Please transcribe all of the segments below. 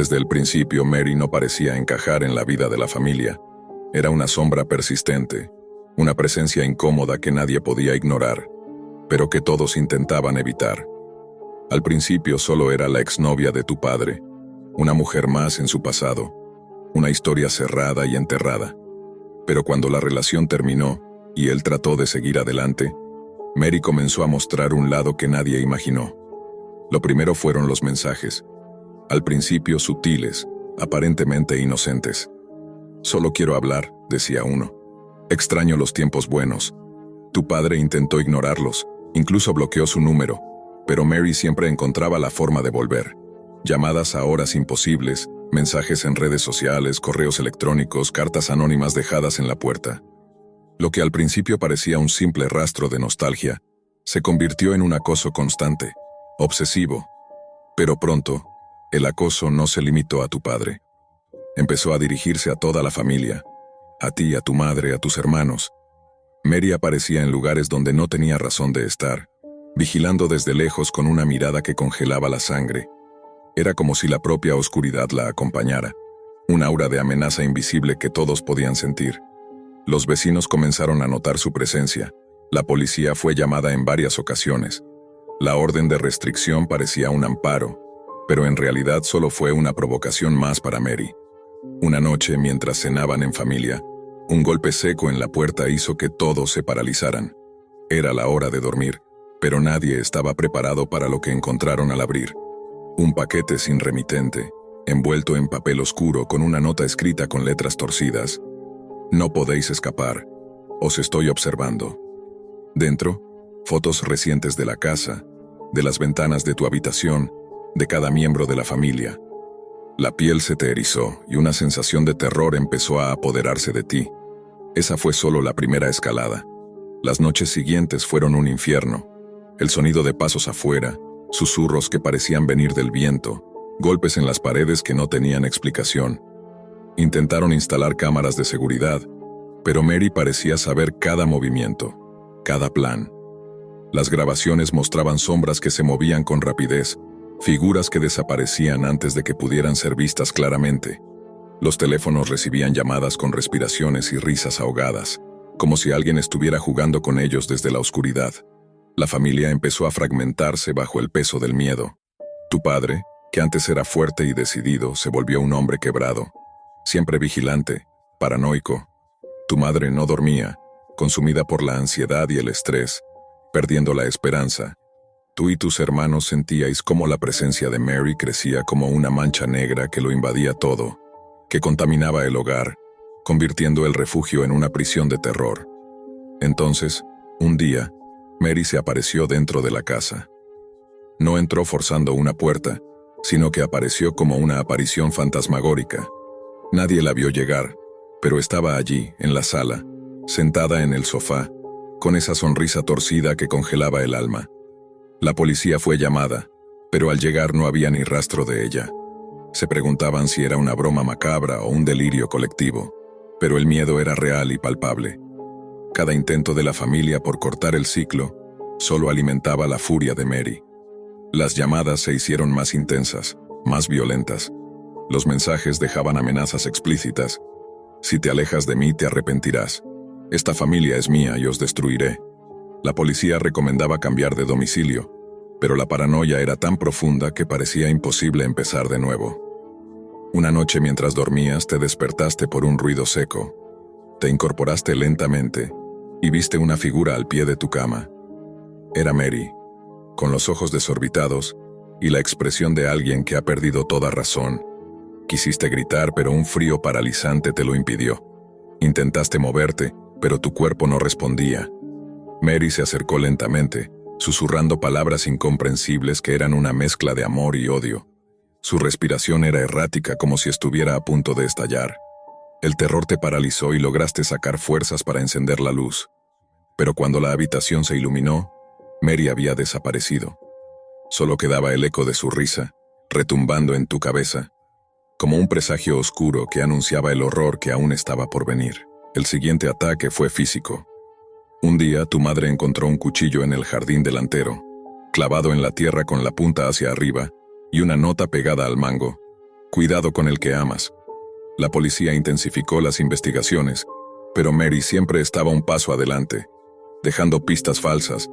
Desde el principio, Mary no parecía encajar en la vida de la familia. Era una sombra persistente, una presencia incómoda que nadie podía ignorar, pero que todos intentaban evitar. Al principio solo era la exnovia de tu padre, una mujer más en su pasado, una historia cerrada y enterrada. Pero cuando la relación terminó y él trató de seguir adelante, Mary comenzó a mostrar un lado que nadie imaginó. Lo primero fueron los mensajes, al principio sutiles, aparentemente inocentes. «Solo quiero hablar», decía uno. «Extraño los tiempos buenos». Tu padre intentó ignorarlos, incluso bloqueó su número, pero Mary siempre encontraba la forma de volver. Llamadas a horas imposibles, mensajes en redes sociales, correos electrónicos, cartas anónimas dejadas en la puerta. Lo que al principio parecía un simple rastro de nostalgia, se convirtió en un acoso constante, obsesivo. Pero pronto, el acoso no se limitó a tu padre. Empezó a dirigirse a toda la familia, a ti, a tu madre, a tus hermanos. Mary aparecía en lugares donde no tenía razón de estar, vigilando desde lejos con una mirada que congelaba la sangre. Era como si la propia oscuridad la acompañara, un aura de amenaza invisible que todos podían sentir. Los vecinos comenzaron a notar su presencia. La policía fue llamada en varias ocasiones. La orden de restricción parecía un amparo, pero en realidad solo fue una provocación más para Mary. Una noche, mientras cenaban en familia, un golpe seco en la puerta hizo que todos se paralizaran. Era la hora de dormir, pero nadie estaba preparado para lo que encontraron al abrir. Un paquete sin remitente, envuelto en papel oscuro con una nota escrita con letras torcidas. «No podéis escapar. Os estoy observando». Dentro, fotos recientes de la casa, de las ventanas de tu habitación, de cada miembro de la familia. La piel se te erizó y una sensación de terror empezó a apoderarse de ti. Esa fue solo la primera escalada. Las noches siguientes fueron un infierno. El sonido de pasos afuera, susurros que parecían venir del viento, golpes en las paredes que no tenían explicación. Intentaron instalar cámaras de seguridad, pero Mary parecía saber cada movimiento, cada plan. Las grabaciones mostraban sombras que se movían con rapidez, figuras que desaparecían antes de que pudieran ser vistas claramente. Los teléfonos recibían llamadas con respiraciones y risas ahogadas, como si alguien estuviera jugando con ellos desde la oscuridad. La familia empezó a fragmentarse bajo el peso del miedo. Tu padre, que antes era fuerte y decidido, se volvió un hombre quebrado, siempre vigilante, paranoico. Tu madre no dormía, consumida por la ansiedad y el estrés, perdiendo la esperanza. Tú y tus hermanos sentíais cómo la presencia de Mary crecía como una mancha negra que lo invadía todo, que contaminaba el hogar, convirtiendo el refugio en una prisión de terror. Entonces, un día, Mary se apareció dentro de la casa. No entró forzando una puerta, sino que apareció como una aparición fantasmagórica. Nadie la vio llegar, pero estaba allí, en la sala, sentada en el sofá, con esa sonrisa torcida que congelaba el alma. La policía fue llamada, pero al llegar no había ni rastro de ella. Se preguntaban si era una broma macabra o un delirio colectivo, pero el miedo era real y palpable. Cada intento de la familia por cortar el ciclo solo alimentaba la furia de Mary. Las llamadas se hicieron más intensas, más violentas. Los mensajes dejaban amenazas explícitas. «Si te alejas de mí, te arrepentirás. Esta familia es mía y os destruiré». La policía recomendaba cambiar de domicilio, pero la paranoia era tan profunda que parecía imposible empezar de nuevo. Una noche mientras dormías te despertaste por un ruido seco. Te incorporaste lentamente y viste una figura al pie de tu cama. Era Mary, con los ojos desorbitados y la expresión de alguien que ha perdido toda razón. Quisiste gritar, pero un frío paralizante te lo impidió. Intentaste moverte, pero tu cuerpo no respondía. Mary se acercó lentamente, susurrando palabras incomprensibles que eran una mezcla de amor y odio. Su respiración era errática, como si estuviera a punto de estallar. El terror te paralizó y lograste sacar fuerzas para encender la luz. Pero cuando la habitación se iluminó, Mary había desaparecido. Solo quedaba el eco de su risa, retumbando en tu cabeza, como un presagio oscuro que anunciaba el horror que aún estaba por venir. El siguiente ataque fue físico. Un día tu madre encontró un cuchillo en el jardín delantero, clavado en la tierra con la punta hacia arriba, y una nota pegada al mango. Cuidado con el que amas. La policía intensificó las investigaciones, pero Mary siempre estaba un paso adelante, dejando pistas falsas,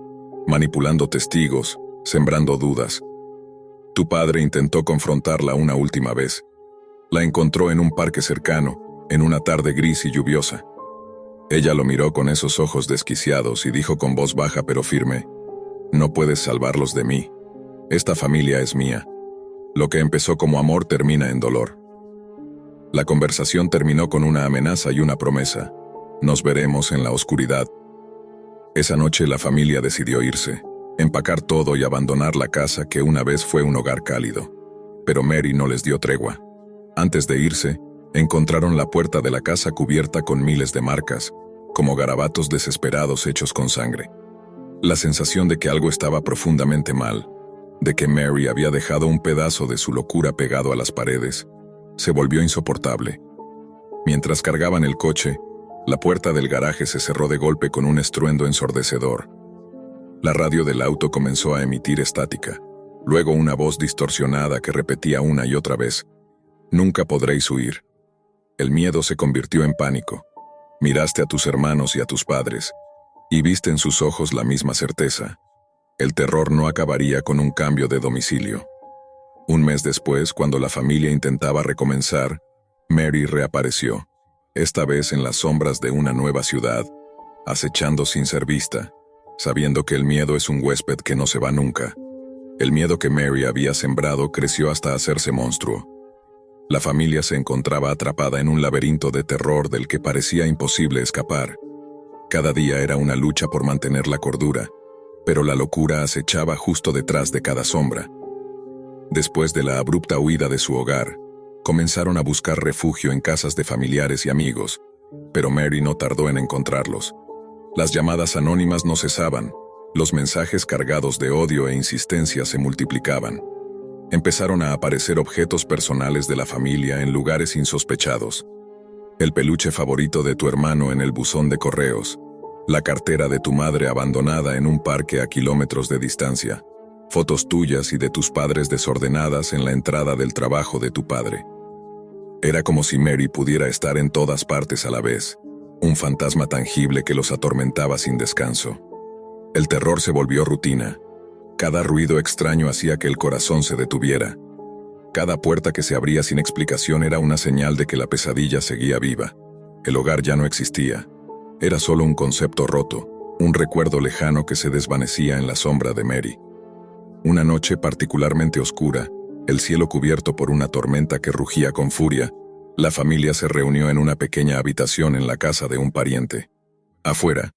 manipulando testigos, sembrando dudas. Tu padre intentó confrontarla una última vez. La encontró en un parque cercano, en una tarde gris y lluviosa. Ella lo miró con esos ojos desquiciados y dijo con voz baja pero firme: «No puedes salvarlos de mí. Esta familia es mía. Lo que empezó como amor termina en dolor». La conversación terminó con una amenaza y una promesa: «Nos veremos en la oscuridad». Esa noche la familia decidió irse, empacar todo y abandonar la casa que una vez fue un hogar cálido. Pero Mary no les dio tregua. Antes de irse, encontraron la puerta de la casa cubierta con miles de marcas, como garabatos desesperados hechos con sangre. La sensación de que algo estaba profundamente mal, de que Mary había dejado un pedazo de su locura pegado a las paredes, se volvió insoportable. Mientras cargaban el coche, la puerta del garaje se cerró de golpe con un estruendo ensordecedor. La radio del auto comenzó a emitir estática, luego una voz distorsionada que repetía una y otra vez: «Nunca podréis huir». El miedo se convirtió en pánico. Miraste a tus hermanos y a tus padres, y viste en sus ojos la misma certeza. El terror no acabaría con un cambio de domicilio. Un mes después, cuando la familia intentaba recomenzar, Mary reapareció, esta vez en las sombras de una nueva ciudad, acechando sin ser vista, sabiendo que el miedo es un huésped que no se va nunca. El miedo que Mary había sembrado creció hasta hacerse monstruo. La familia se encontraba atrapada en un laberinto de terror del que parecía imposible escapar. Cada día era una lucha por mantener la cordura, pero la locura acechaba justo detrás de cada sombra. Después de la abrupta huida de su hogar, comenzaron a buscar refugio en casas de familiares y amigos, pero Mary no tardó en encontrarlos. Las llamadas anónimas no cesaban, los mensajes cargados de odio e insistencia se multiplicaban. Empezaron a aparecer objetos personales de la familia en lugares insospechados. El peluche favorito de tu hermano en el buzón de correos, la cartera de tu madre abandonada en un parque a kilómetros de distancia, fotos tuyas y de tus padres desordenadas en la entrada del trabajo de tu padre. Era como si Mary pudiera estar en todas partes a la vez, un fantasma tangible que los atormentaba sin descanso. El terror se volvió rutina. Cada ruido extraño hacía que el corazón se detuviera. Cada puerta que se abría sin explicación era una señal de que la pesadilla seguía viva. El hogar ya no existía. Era solo un concepto roto, un recuerdo lejano que se desvanecía en la sombra de Mary. Una noche particularmente oscura, el cielo cubierto por una tormenta que rugía con furia, la familia se reunió en una pequeña habitación en la casa de un pariente. Afuera,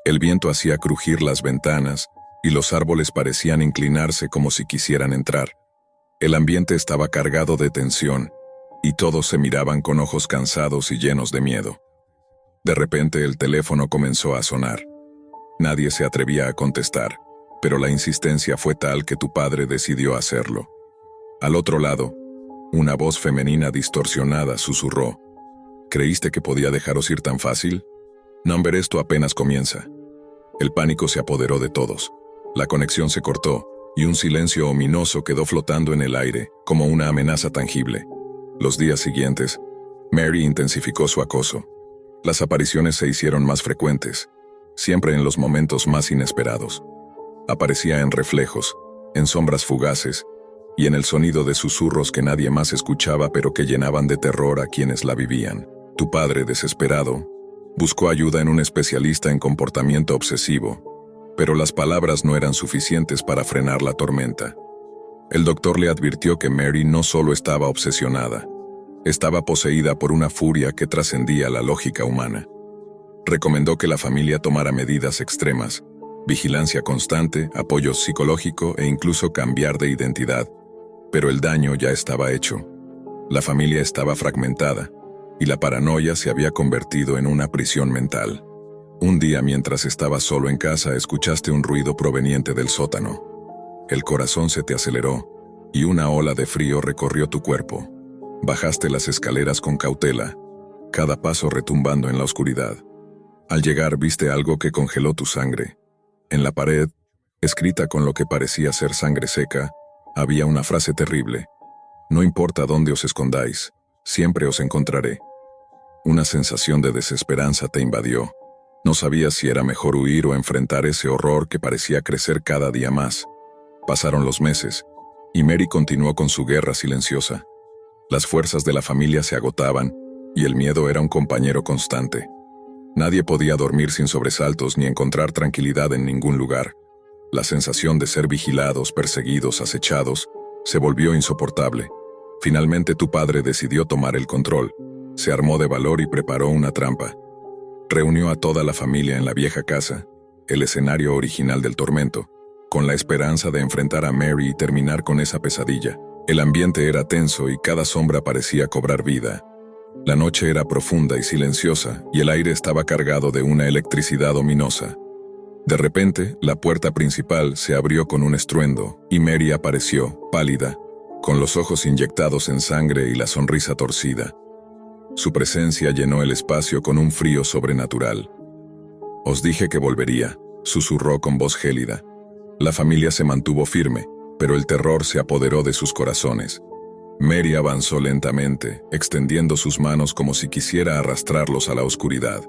el viento hacía crujir las ventanas y los árboles parecían inclinarse como si quisieran entrar. El ambiente estaba cargado de tensión, y todos se miraban con ojos cansados y llenos de miedo. De repente el teléfono comenzó a sonar. Nadie se atrevía a contestar, pero la insistencia fue tal que tu padre decidió hacerlo. Al otro lado, una voz femenina distorsionada susurró: «¿Creíste que podía dejaros ir tan fácil? No, ver, esto apenas comienza». El pánico se apoderó de todos. La conexión se cortó, y un silencio ominoso quedó flotando en el aire, como una amenaza tangible. Los días siguientes, Mary intensificó su acoso. Las apariciones se hicieron más frecuentes, siempre en los momentos más inesperados. Aparecía en reflejos, en sombras fugaces, y en el sonido de susurros que nadie más escuchaba pero que llenaban de terror a quienes la vivían. Tu padre, desesperado, buscó ayuda en un especialista en comportamiento obsesivo, pero las palabras no eran suficientes para frenar la tormenta. El doctor le advirtió que Mary no solo estaba obsesionada, estaba poseída por una furia que trascendía la lógica humana. Recomendó que la familia tomara medidas extremas, vigilancia constante, apoyo psicológico e incluso cambiar de identidad, pero el daño ya estaba hecho. La familia estaba fragmentada, y la paranoia se había convertido en una prisión mental. Un día, mientras estabas solo en casa, escuchaste un ruido proveniente del sótano. El corazón se te aceleró, y una ola de frío recorrió tu cuerpo. Bajaste las escaleras con cautela, cada paso retumbando en la oscuridad. Al llegar viste algo que congeló tu sangre. En la pared, escrita con lo que parecía ser sangre seca, había una frase terrible: No importa dónde os escondáis, siempre os encontraré. Una sensación de desesperanza te invadió. No sabías si era mejor huir o enfrentar ese horror que parecía crecer cada día más. Pasaron los meses, y Mary continuó con su guerra silenciosa. Las fuerzas de la familia se agotaban, y el miedo era un compañero constante. Nadie podía dormir sin sobresaltos ni encontrar tranquilidad en ningún lugar. La sensación de ser vigilados, perseguidos, acechados, se volvió insoportable. Finalmente tu padre decidió tomar el control. Se armó de valor y preparó una trampa. Reunió a toda la familia en la vieja casa, el escenario original del tormento, con la esperanza de enfrentar a Mary y terminar con esa pesadilla. El ambiente era tenso y cada sombra parecía cobrar vida. La noche era profunda y silenciosa, y el aire estaba cargado de una electricidad ominosa. De repente, la puerta principal se abrió con un estruendo, y Mary apareció, pálida, con los ojos inyectados en sangre y la sonrisa torcida. Su presencia llenó el espacio con un frío sobrenatural. «Os dije que volvería», susurró con voz gélida. La familia se mantuvo firme, pero el terror se apoderó de sus corazones. Mary avanzó lentamente, extendiendo sus manos como si quisiera arrastrarlos a la oscuridad.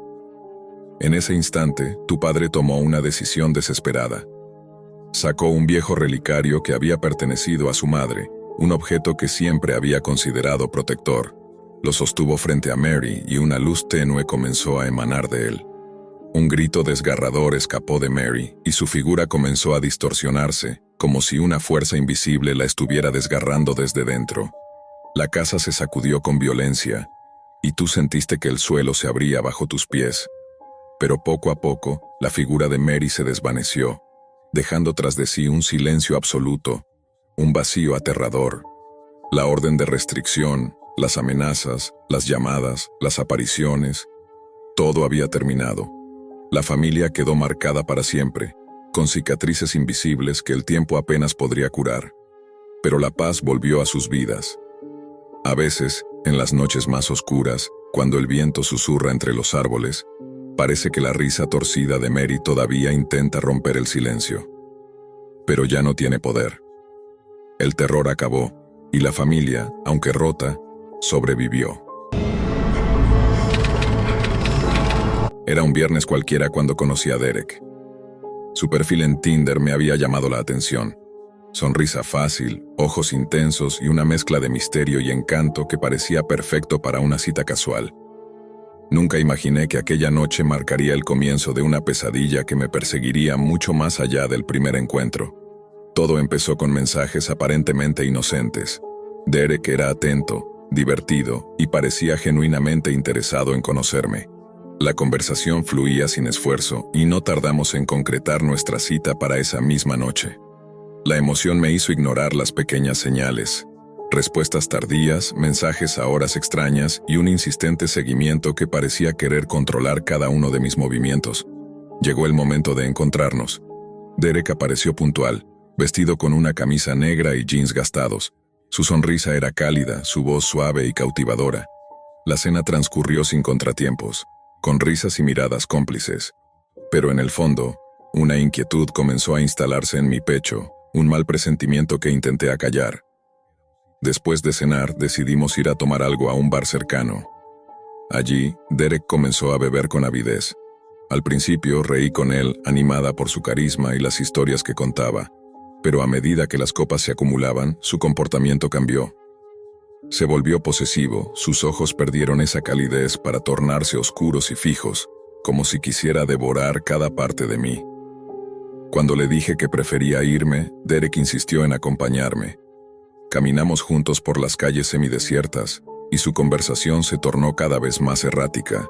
En ese instante, tu padre tomó una decisión desesperada. Sacó un viejo relicario que había pertenecido a su madre, un objeto que siempre había considerado protector. Lo sostuvo frente a Mary y una luz tenue comenzó a emanar de él. Un grito desgarrador escapó de Mary y su figura comenzó a distorsionarse, como si una fuerza invisible la estuviera desgarrando desde dentro. La casa se sacudió con violencia, y tú sentiste que el suelo se abría bajo tus pies. Pero poco a poco, la figura de Mary se desvaneció, dejando tras de sí un silencio absoluto, un vacío aterrador. La orden de restricción, las amenazas, las llamadas, las apariciones, todo había terminado. La familia quedó marcada para siempre, con cicatrices invisibles que el tiempo apenas podría curar. Pero la paz volvió a sus vidas. A veces, en las noches más oscuras, cuando el viento susurra entre los árboles, parece que la risa torcida de Mary todavía intenta romper el silencio. Pero ya no tiene poder. El terror acabó, y la familia, aunque rota, sobrevivió. Era un viernes cualquiera cuando conocí a Derek. Su perfil en Tinder me había llamado la atención. Sonrisa fácil, ojos intensos y una mezcla de misterio y encanto que parecía perfecto para una cita casual. Nunca imaginé que aquella noche marcaría el comienzo de una pesadilla que me perseguiría mucho más allá del primer encuentro. Todo empezó con mensajes aparentemente inocentes. Derek era atento, divertido y parecía genuinamente interesado en conocerme. La conversación fluía sin esfuerzo y no tardamos en concretar nuestra cita para esa misma noche. La emoción me hizo ignorar las pequeñas señales. Respuestas tardías, mensajes a horas extrañas y un insistente seguimiento que parecía querer controlar cada uno de mis movimientos. Llegó el momento de encontrarnos. Derek apareció puntual, vestido con una camisa negra y jeans gastados. Su sonrisa era cálida, su voz suave y cautivadora. La cena transcurrió sin contratiempos, con risas y miradas cómplices. Pero en el fondo, una inquietud comenzó a instalarse en mi pecho, un mal presentimiento que intenté acallar. Después de cenar, decidimos ir a tomar algo a un bar cercano. Allí, Derek comenzó a beber con avidez. Al principio reí con él, animada por su carisma y las historias que contaba, pero a medida que las copas se acumulaban, su comportamiento cambió. Se volvió posesivo, sus ojos perdieron esa calidez para tornarse oscuros y fijos, como si quisiera devorar cada parte de mí. Cuando le dije que prefería irme, Derek insistió en acompañarme. Caminamos juntos por las calles semidesiertas, y su conversación se tornó cada vez más errática.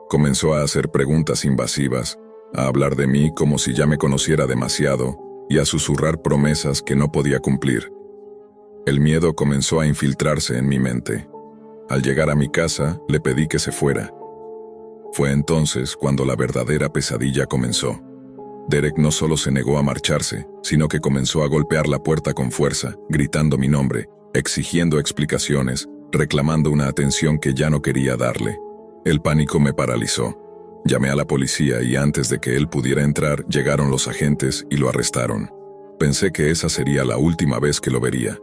Comenzó a hacer preguntas invasivas, a hablar de mí como si ya me conociera demasiado, y a susurrar promesas que no podía cumplir. El miedo comenzó a infiltrarse en mi mente. Al llegar a mi casa, le pedí que se fuera. Fue entonces cuando la verdadera pesadilla comenzó. Derek no solo se negó a marcharse, sino que comenzó a golpear la puerta con fuerza, gritando mi nombre, exigiendo explicaciones, reclamando una atención que ya no quería darle. El pánico me paralizó. Llamé a la policía y antes de que él pudiera entrar, llegaron los agentes y lo arrestaron. Pensé que esa sería la última vez que lo vería.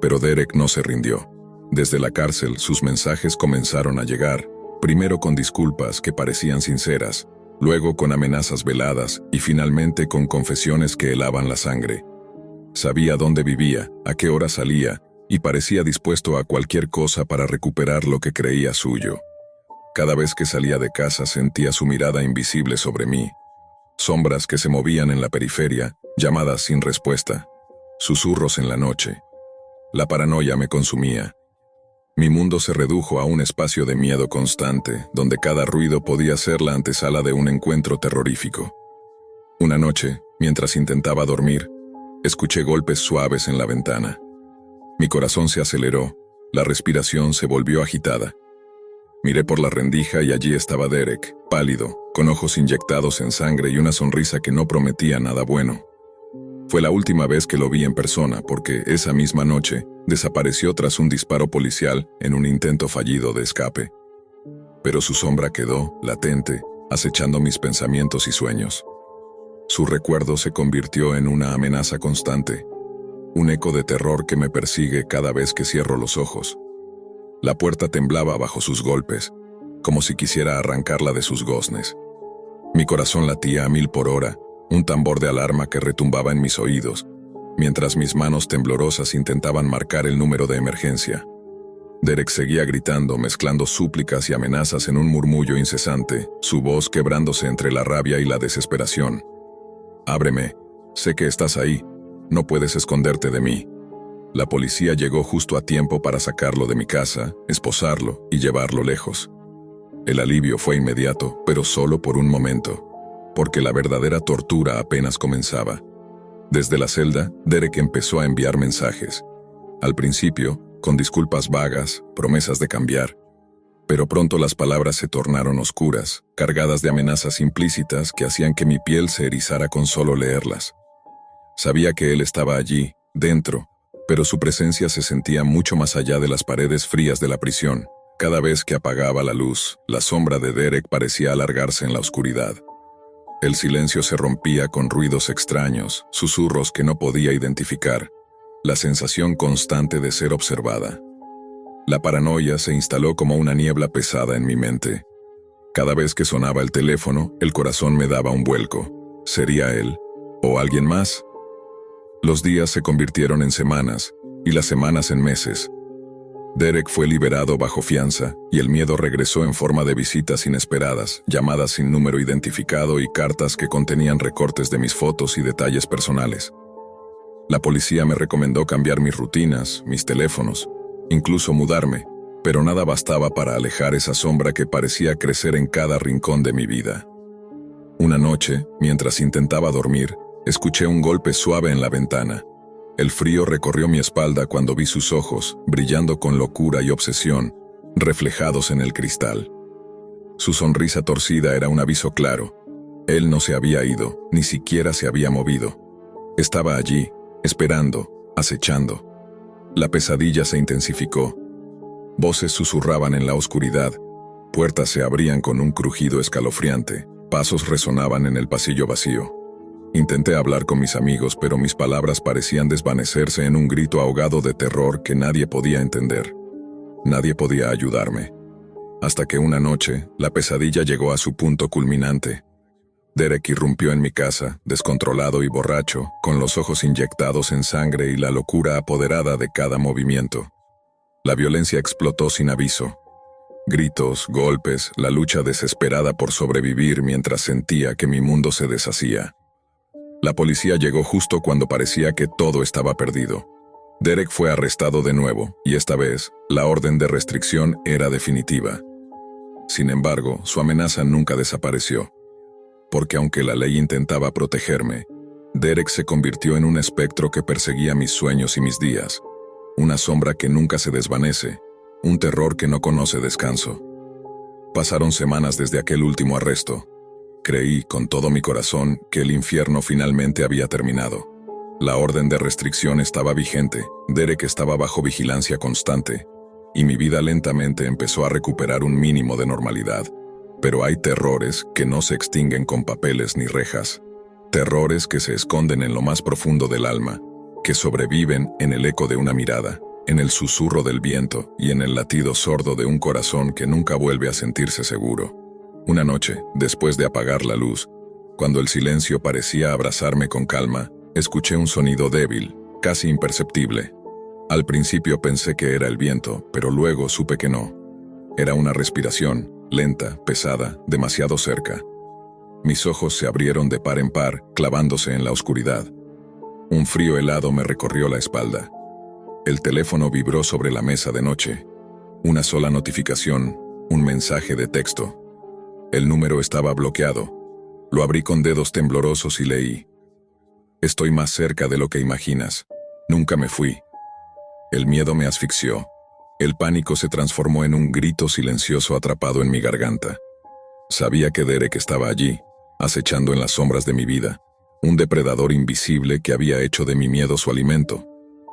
Pero Derek no se rindió. Desde la cárcel, sus mensajes comenzaron a llegar, primero con disculpas que parecían sinceras, luego con amenazas veladas y finalmente con confesiones que helaban la sangre. Sabía dónde vivía, a qué hora salía, y parecía dispuesto a cualquier cosa para recuperar lo que creía suyo. Cada vez que salía de casa sentía su mirada invisible sobre mí. Sombras que se movían en la periferia, llamadas sin respuesta, susurros en la noche. La paranoia me consumía. Mi mundo se redujo a un espacio de miedo constante, donde cada ruido podía ser la antesala de un encuentro terrorífico. Una noche, mientras intentaba dormir, escuché golpes suaves en la ventana. Mi corazón se aceleró, la respiración se volvió agitada. Miré por la rendija y allí estaba Derek, pálido, con ojos inyectados en sangre y una sonrisa que no prometía nada bueno. Fue la última vez que lo vi en persona porque esa misma noche desapareció tras un disparo policial en un intento fallido de escape. Pero su sombra quedó, latente, acechando mis pensamientos y sueños. Su recuerdo se convirtió en una amenaza constante, un eco de terror que me persigue cada vez que cierro los ojos. La puerta temblaba bajo sus golpes, como si quisiera arrancarla de sus goznes. Mi corazón latía a 1000 por hora, un tambor de alarma que retumbaba en mis oídos, mientras mis manos temblorosas intentaban marcar el número de emergencia. Derek seguía gritando, mezclando súplicas y amenazas en un murmullo incesante, su voz quebrándose entre la rabia y la desesperación. «Ábreme, sé que estás ahí, no puedes esconderte de mí». La policía llegó justo a tiempo para sacarlo de mi casa, esposarlo y llevarlo lejos. El alivio fue inmediato, pero solo por un momento, porque la verdadera tortura apenas comenzaba. Desde la celda, Derek empezó a enviar mensajes. Al principio, con disculpas vagas, promesas de cambiar. Pero pronto las palabras se tornaron oscuras, cargadas de amenazas implícitas que hacían que mi piel se erizara con solo leerlas. Sabía que él estaba allí, dentro, pero su presencia se sentía mucho más allá de las paredes frías de la prisión. Cada vez que apagaba la luz, la sombra de Derek parecía alargarse en la oscuridad. El silencio se rompía con ruidos extraños, susurros que no podía identificar, la sensación constante de ser observada. La paranoia se instaló como una niebla pesada en mi mente. Cada vez que sonaba el teléfono, el corazón me daba un vuelco. ¿Sería él? ¿O alguien más? Los días se convirtieron en semanas, y las semanas en meses. Derek fue liberado bajo fianza, y el miedo regresó en forma de visitas inesperadas, llamadas sin número identificado y cartas que contenían recortes de mis fotos y detalles personales. La policía me recomendó cambiar mis rutinas, mis teléfonos, incluso mudarme, pero nada bastaba para alejar esa sombra que parecía crecer en cada rincón de mi vida. Una noche, mientras intentaba dormir, escuché un golpe suave en la ventana. El frío recorrió mi espalda cuando vi sus ojos, brillando con locura y obsesión, reflejados en el cristal. Su sonrisa torcida era un aviso claro. Él no se había ido, ni siquiera se había movido. Estaba allí, esperando, acechando. La pesadilla se intensificó. Voces susurraban en la oscuridad, puertas se abrían con un crujido escalofriante, pasos resonaban en el pasillo vacío. Intenté hablar con mis amigos, pero mis palabras parecían desvanecerse en un grito ahogado de terror que nadie podía entender. Nadie podía ayudarme. Hasta que una noche, la pesadilla llegó a su punto culminante. Derek irrumpió en mi casa, descontrolado y borracho, con los ojos inyectados en sangre y la locura apoderada de cada movimiento. La violencia explotó sin aviso. Gritos, golpes, la lucha desesperada por sobrevivir mientras sentía que mi mundo se deshacía. La policía llegó justo cuando parecía que todo estaba perdido. Derek fue arrestado de nuevo, y esta vez, la orden de restricción era definitiva. Sin embargo, su amenaza nunca desapareció. Porque aunque la ley intentaba protegerme, Derek se convirtió en un espectro que perseguía mis sueños y mis días. Una sombra que nunca se desvanece, un terror que no conoce descanso. Pasaron semanas desde aquel último arresto. Creí con todo mi corazón que el infierno finalmente había terminado. La orden de restricción estaba vigente, Derek estaba bajo vigilancia constante, y mi vida lentamente empezó a recuperar un mínimo de normalidad. Pero hay terrores que no se extinguen con papeles ni rejas. Terrores que se esconden en lo más profundo del alma, que sobreviven en el eco de una mirada, en el susurro del viento y en el latido sordo de un corazón que nunca vuelve a sentirse seguro. Una noche, después de apagar la luz, cuando el silencio parecía abrazarme con calma, escuché un sonido débil, casi imperceptible. Al principio pensé que era el viento, pero luego supe que no. Era una respiración, lenta, pesada, demasiado cerca. Mis ojos se abrieron de par en par, clavándose en la oscuridad. Un frío helado me recorrió la espalda. El teléfono vibró sobre la mesa de noche. Una sola notificación, un mensaje de texto. El número estaba bloqueado. Lo abrí con dedos temblorosos y leí: «Estoy más cerca de lo que imaginas. Nunca me fui». El miedo me asfixió. El pánico se transformó en un grito silencioso atrapado en mi garganta. Sabía que Derek estaba allí, acechando en las sombras de mi vida, un depredador invisible que había hecho de mi miedo su alimento.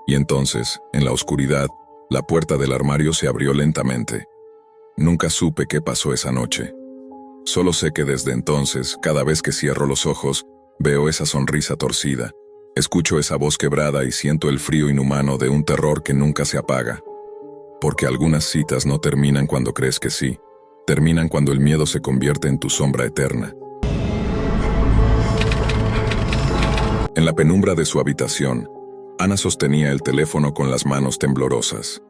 Y entonces, en la oscuridad, la puerta del armario se abrió lentamente. Nunca supe qué pasó esa noche. Solo sé que desde entonces, cada vez que cierro los ojos, veo esa sonrisa torcida, escucho esa voz quebrada y siento el frío inhumano de un terror que nunca se apaga. Porque algunas citas no terminan cuando crees que sí, terminan cuando el miedo se convierte en tu sombra eterna. En la penumbra de su habitación, Ana sostenía el teléfono con las manos temblorosas.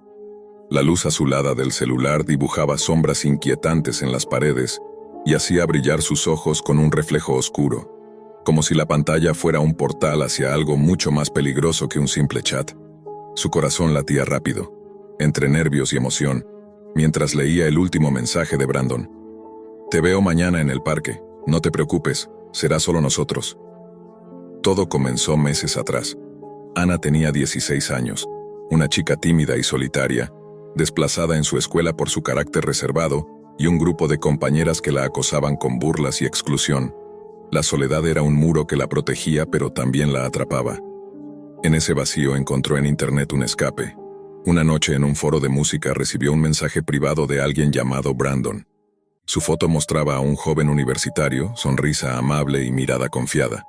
La luz azulada del celular dibujaba sombras inquietantes en las paredes y hacía brillar sus ojos con un reflejo oscuro, como si la pantalla fuera un portal hacia algo mucho más peligroso que un simple chat. Su corazón latía rápido, entre nervios y emoción, mientras leía el último mensaje de Brandon. «Te veo mañana en el parque, no te preocupes, será solo nosotros». Todo comenzó meses atrás. Ana tenía 16 años, una chica tímida y solitaria, desplazada en su escuela por su carácter reservado y un grupo de compañeras que la acosaban con burlas y exclusión. La soledad era un muro que la protegía pero también la atrapaba. En ese vacío encontró en internet un escape. Una noche en un foro de música recibió un mensaje privado de alguien llamado Brandon. Su foto mostraba a un joven universitario, sonrisa amable y mirada confiada.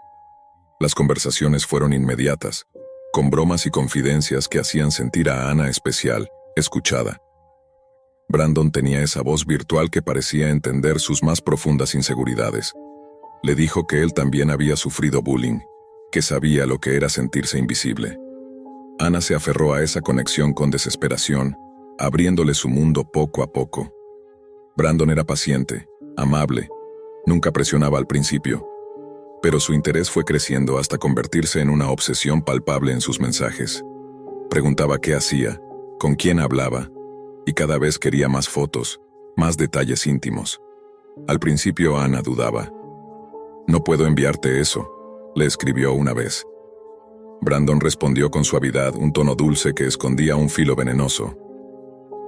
Las conversaciones fueron inmediatas, con bromas y confidencias que hacían sentir a Ana especial, escuchada. Brandon tenía esa voz virtual que parecía entender sus más profundas inseguridades. Le dijo que él también había sufrido bullying, que sabía lo que era sentirse invisible. Ana se aferró a esa conexión con desesperación, abriéndole su mundo poco a poco. Brandon era paciente, amable, nunca presionaba al principio, pero su interés fue creciendo hasta convertirse en una obsesión palpable en sus mensajes. Preguntaba qué hacía, con quién hablaba, y cada vez quería más fotos, más detalles íntimos. Al principio Ana dudaba. «No puedo enviarte eso», le escribió una vez. Brandon respondió con suavidad, un tono dulce que escondía un filo venenoso.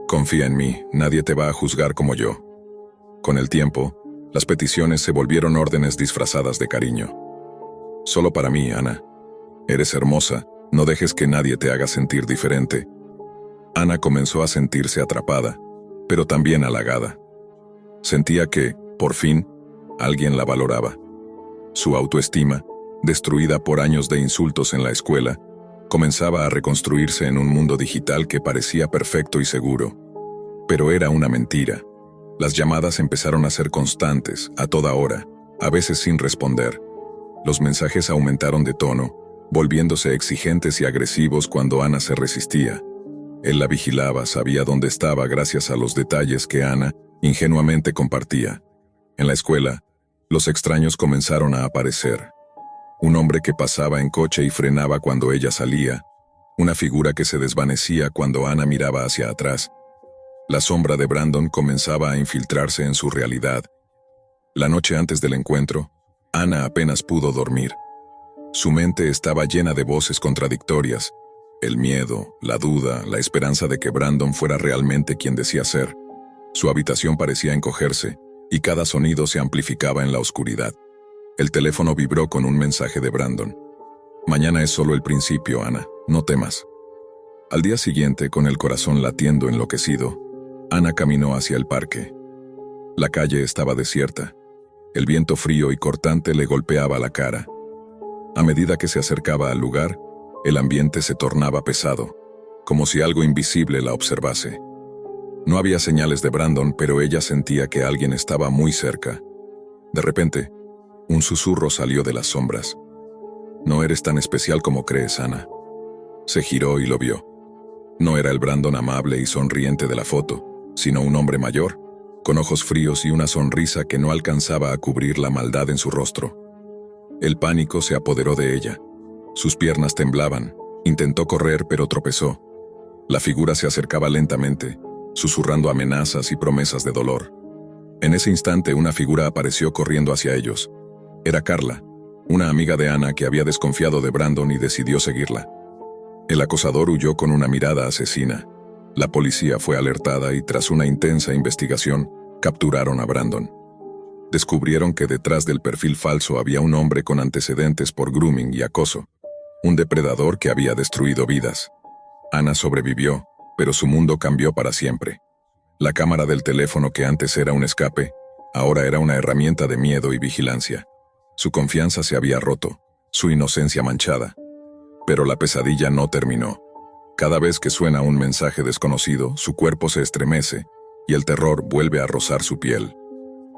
«Confía en mí, nadie te va a juzgar como yo». Con el tiempo, las peticiones se volvieron órdenes disfrazadas de cariño. «Solo para mí, Ana. Eres hermosa, no dejes que nadie te haga sentir diferente». Ana comenzó a sentirse atrapada, pero también halagada. Sentía que, por fin, alguien la valoraba. Su autoestima, destruida por años de insultos en la escuela, comenzaba a reconstruirse en un mundo digital que parecía perfecto y seguro. Pero era una mentira. Las llamadas empezaron a ser constantes, a toda hora, a veces sin responder. Los mensajes aumentaron de tono, volviéndose exigentes y agresivos cuando Ana se resistía. Él la vigilaba, sabía dónde estaba gracias a los detalles que Ana ingenuamente compartía. En la escuela, los extraños comenzaron a aparecer. Un hombre que pasaba en coche y frenaba cuando ella salía, una figura que se desvanecía cuando Ana miraba hacia atrás. La sombra de Brandon comenzaba a infiltrarse en su realidad. La noche antes del encuentro, Ana apenas pudo dormir. Su mente estaba llena de voces contradictorias, el miedo, la duda, la esperanza de que Brandon fuera realmente quien decía ser. Su habitación parecía encogerse, y cada sonido se amplificaba en la oscuridad. El teléfono vibró con un mensaje de Brandon. «Mañana es solo el principio, Ana, no temas». Al día siguiente, con el corazón latiendo enloquecido, Ana caminó hacia el parque. La calle estaba desierta. El viento frío y cortante le golpeaba la cara. A medida que se acercaba al lugar, el ambiente se tornaba pesado. como si algo invisible la observase. No había señales de Brandon, pero ella sentía que alguien estaba muy cerca. De repente, un susurro salió de las sombras. «No eres tan especial como crees, Ana». Se giró y lo vio. No era el Brandon amable y sonriente de la foto, sino un hombre mayor, con ojos fríos y una sonrisa que no alcanzaba a cubrir la maldad en su rostro. El pánico se apoderó de ella. Sus piernas temblaban. Intentó correr, pero tropezó. La figura se acercaba lentamente, susurrando amenazas y promesas de dolor. En ese instante, una figura apareció corriendo hacia ellos. Era Carla, una amiga de Ana que había desconfiado de Brandon y decidió seguirla. El acosador huyó con una mirada asesina. La policía fue alertada y tras una intensa investigación, capturaron a Brandon. Descubrieron que detrás del perfil falso había un hombre con antecedentes por grooming y acoso, un depredador que había destruido vidas. Ana sobrevivió, pero su mundo cambió para siempre. La cámara del teléfono que antes era un escape, ahora era una herramienta de miedo y vigilancia. Su confianza se había roto, su inocencia manchada. Pero la pesadilla no terminó. Cada vez que suena un mensaje desconocido, su cuerpo se estremece y el terror vuelve a rozar su piel.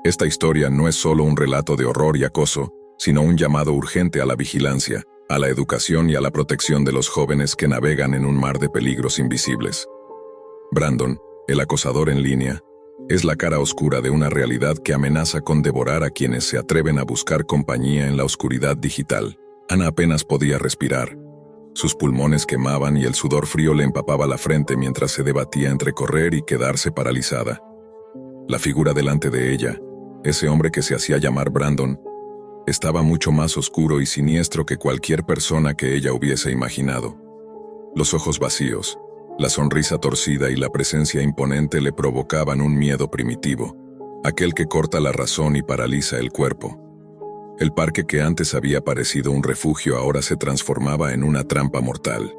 Esta historia no es solo un relato de horror y acoso, sino un llamado urgente a la vigilancia, a la educación y a la protección de los jóvenes que navegan en un mar de peligros invisibles. Brandon, el acosador en línea, es la cara oscura de una realidad que amenaza con devorar a quienes se atreven a buscar compañía en la oscuridad digital. Ana apenas podía respirar. Sus pulmones quemaban y el sudor frío le empapaba la frente mientras se debatía entre correr y quedarse paralizada. La figura delante de ella, ese hombre que se hacía llamar Brandon, estaba mucho más oscuro y siniestro que cualquier persona que ella hubiese imaginado. Los ojos vacíos, la sonrisa torcida y la presencia imponente le provocaban un miedo primitivo, aquel que corta la razón y paraliza el cuerpo. El parque que antes había parecido un refugio ahora se transformaba en una trampa mortal.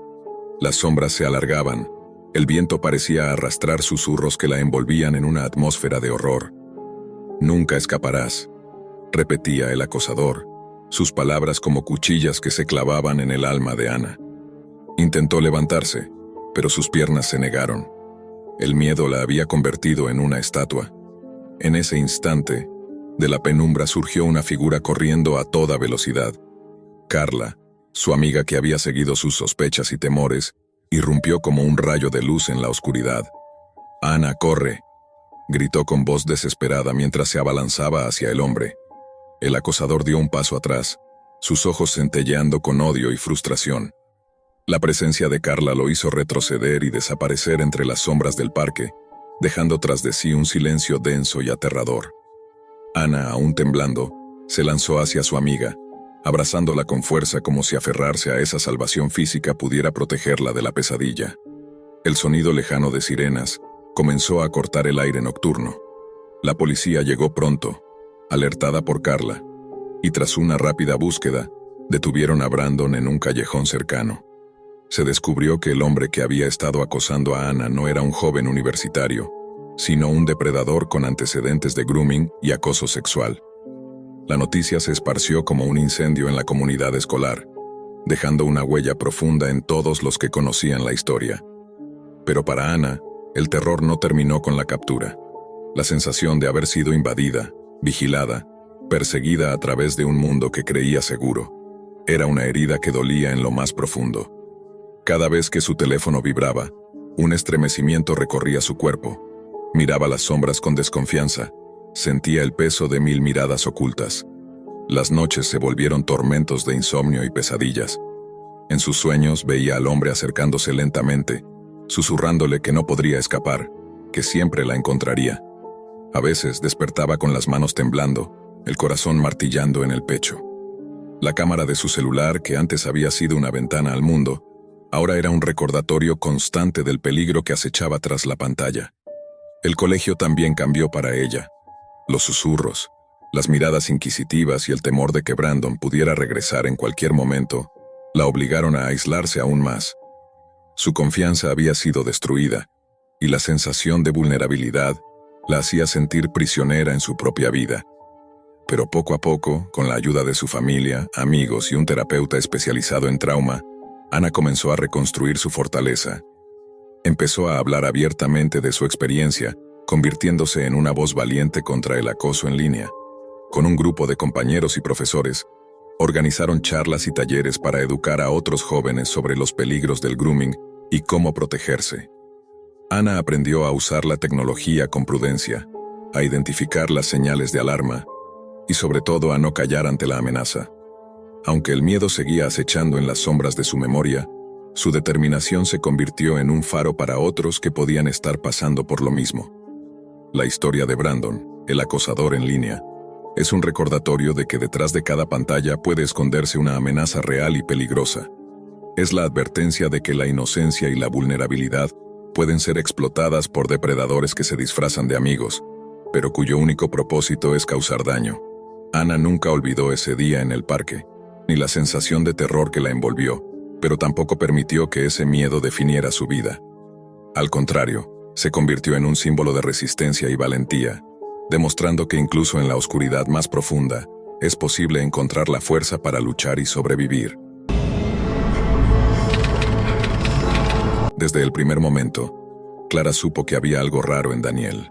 Las sombras se alargaban, el viento parecía arrastrar susurros que la envolvían en una atmósfera de horror. «Nunca escaparás», repetía el acosador, sus palabras como cuchillas que se clavaban en el alma de Ana. Intentó levantarse, pero sus piernas se negaron. El miedo la había convertido en una estatua. En ese instante, de la penumbra surgió una figura corriendo a toda velocidad. Carla, su amiga que había seguido sus sospechas y temores, irrumpió como un rayo de luz en la oscuridad. «Ana, corre», gritó con voz desesperada mientras se abalanzaba hacia el hombre. El acosador dio un paso atrás, sus ojos centelleando con odio y frustración. La presencia de Carla lo hizo retroceder y desaparecer entre las sombras del parque, dejando tras de sí un silencio denso y aterrador. Ana, aún temblando, se lanzó hacia su amiga, abrazándola con fuerza como si aferrarse a esa salvación física pudiera protegerla de la pesadilla. El sonido lejano de sirenas comenzó a cortar el aire nocturno. La policía llegó pronto, alertada por Carla, y tras una rápida búsqueda, detuvieron a Brandon en un callejón cercano. Se descubrió que el hombre que había estado acosando a Ana no era un joven universitario, sino un depredador con antecedentes de grooming y acoso sexual. La noticia se esparció como un incendio en la comunidad escolar, dejando una huella profunda en todos los que conocían la historia. Pero para Ana, el terror no terminó con la captura. La sensación de haber sido invadida, vigilada, perseguida a través de un mundo que creía seguro, era una herida que dolía en lo más profundo. Cada vez que su teléfono vibraba, un estremecimiento recorría su cuerpo. Miraba las sombras con desconfianza, sentía el peso de 1000 miradas ocultas. Las noches se volvieron tormentos de insomnio y pesadillas. En sus sueños veía al hombre acercándose lentamente, susurrándole que no podría escapar, que siempre la encontraría. A veces despertaba con las manos temblando, el corazón martillando en el pecho. La cámara de su celular, que antes había sido una ventana al mundo, ahora era un recordatorio constante del peligro que acechaba tras la pantalla. El colegio también cambió para ella. Los susurros, las miradas inquisitivas y el temor de que Brandon pudiera regresar en cualquier momento, la obligaron a aislarse aún más. Su confianza había sido destruida, y la sensación de vulnerabilidad la hacía sentir prisionera en su propia vida. Pero poco a poco, con la ayuda de su familia, amigos y un terapeuta especializado en trauma, Ana comenzó a reconstruir su fortaleza. Empezó a hablar abiertamente de su experiencia, convirtiéndose en una voz valiente contra el acoso en línea. Con un grupo de compañeros y profesores, organizaron charlas y talleres para educar a otros jóvenes sobre los peligros del grooming y cómo protegerse. Ana aprendió a usar la tecnología con prudencia, a identificar las señales de alarma y sobre todo a no callar ante la amenaza. Aunque el miedo seguía acechando en las sombras de su memoria, su determinación se convirtió en un faro para otros que podían estar pasando por lo mismo. La historia de Brandon, el acosador en línea, es un recordatorio de que detrás de cada pantalla puede esconderse una amenaza real y peligrosa. Es la advertencia de que la inocencia y la vulnerabilidad pueden ser explotadas por depredadores que se disfrazan de amigos, pero cuyo único propósito es causar daño. Ana nunca olvidó ese día en el parque, ni la sensación de terror que la envolvió, pero tampoco permitió que ese miedo definiera su vida. Al contrario, se convirtió en un símbolo de resistencia y valentía, demostrando que incluso en la oscuridad más profunda, es posible encontrar la fuerza para luchar y sobrevivir. Desde el primer momento, Clara supo que había algo raro en Daniel.